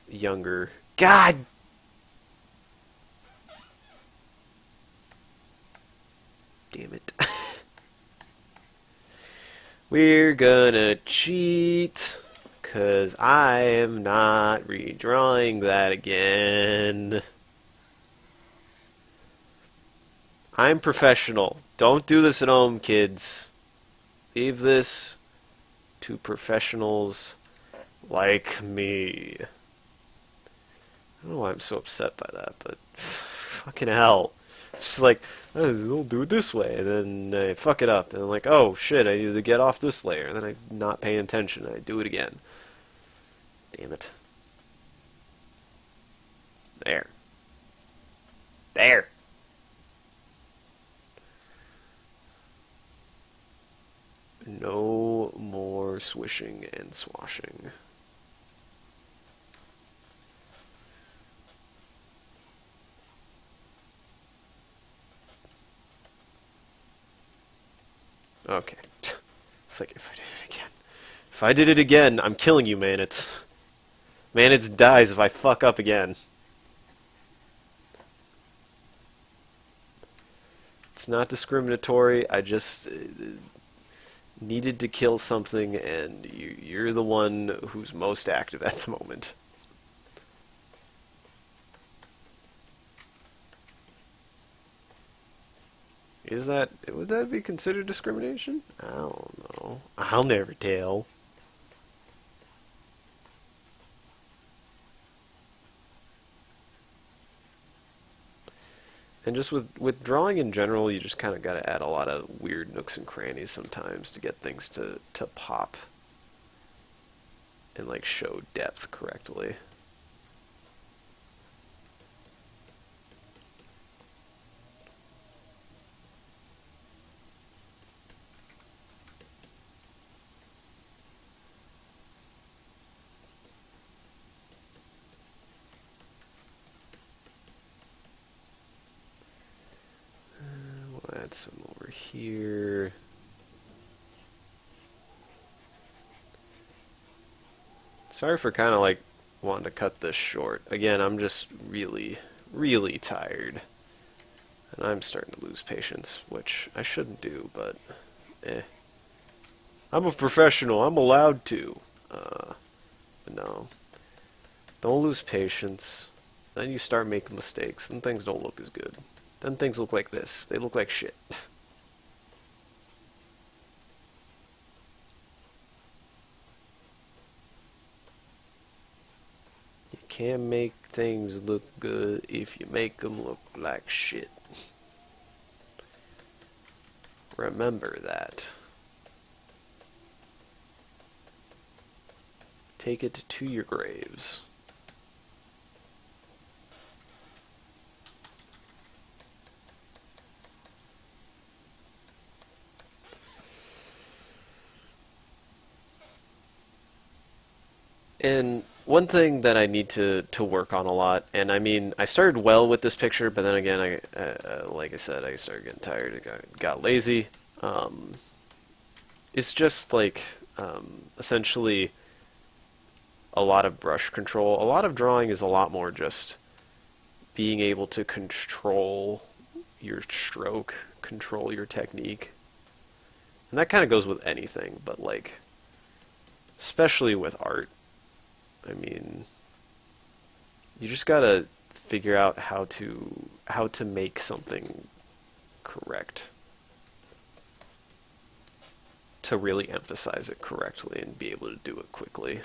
younger. God. Damn it. We're gonna cheat, 'cause I am not redrawing that again. I'm professional. Don't do this at home, kids. Leave this to professionals like me. I don't know why I'm so upset by that, but fucking hell. It's just like, oh, I'll do it this way, and then I fuck it up, and I'm like, oh shit, I need to get off this layer, and then I'm not paying attention, and I do it again. Damn it. There. There! No more swishing and swashing. Okay. It's like if I did it again. If I did it again, I'm killing you, Manitz. Manitz dies if I fuck up again. It's not discriminatory, I just needed to kill something, and you're the one who's most active at the moment. Would that be considered discrimination? I don't know. I'll never tell. And just with drawing in general, you just kind of got to add a lot of weird nooks and crannies sometimes to get things to pop and like show depth correctly. Add some over here. Sorry for kind of like wanting to cut this short. Again, I'm just really, really tired. And I'm starting to lose patience, which I shouldn't do, but I'm a professional. I'm allowed to. But no. Don't lose patience. Then you start making mistakes, and things don't look as good. Then things look like this. They look like shit. You can't make things look good if you make them look like shit. Remember that. Take it to your graves. And one thing that I need to work on a lot, and I mean, I started well with this picture, but then again, like I said, I started getting tired, got lazy. It's just like, essentially, a lot of brush control. A lot of drawing is a lot more just being able to control your stroke, control your technique. And that kind of goes with anything, but like, especially with art, I mean, you just gotta figure out how to make something correct, to really emphasize it correctly and be able to do it quickly.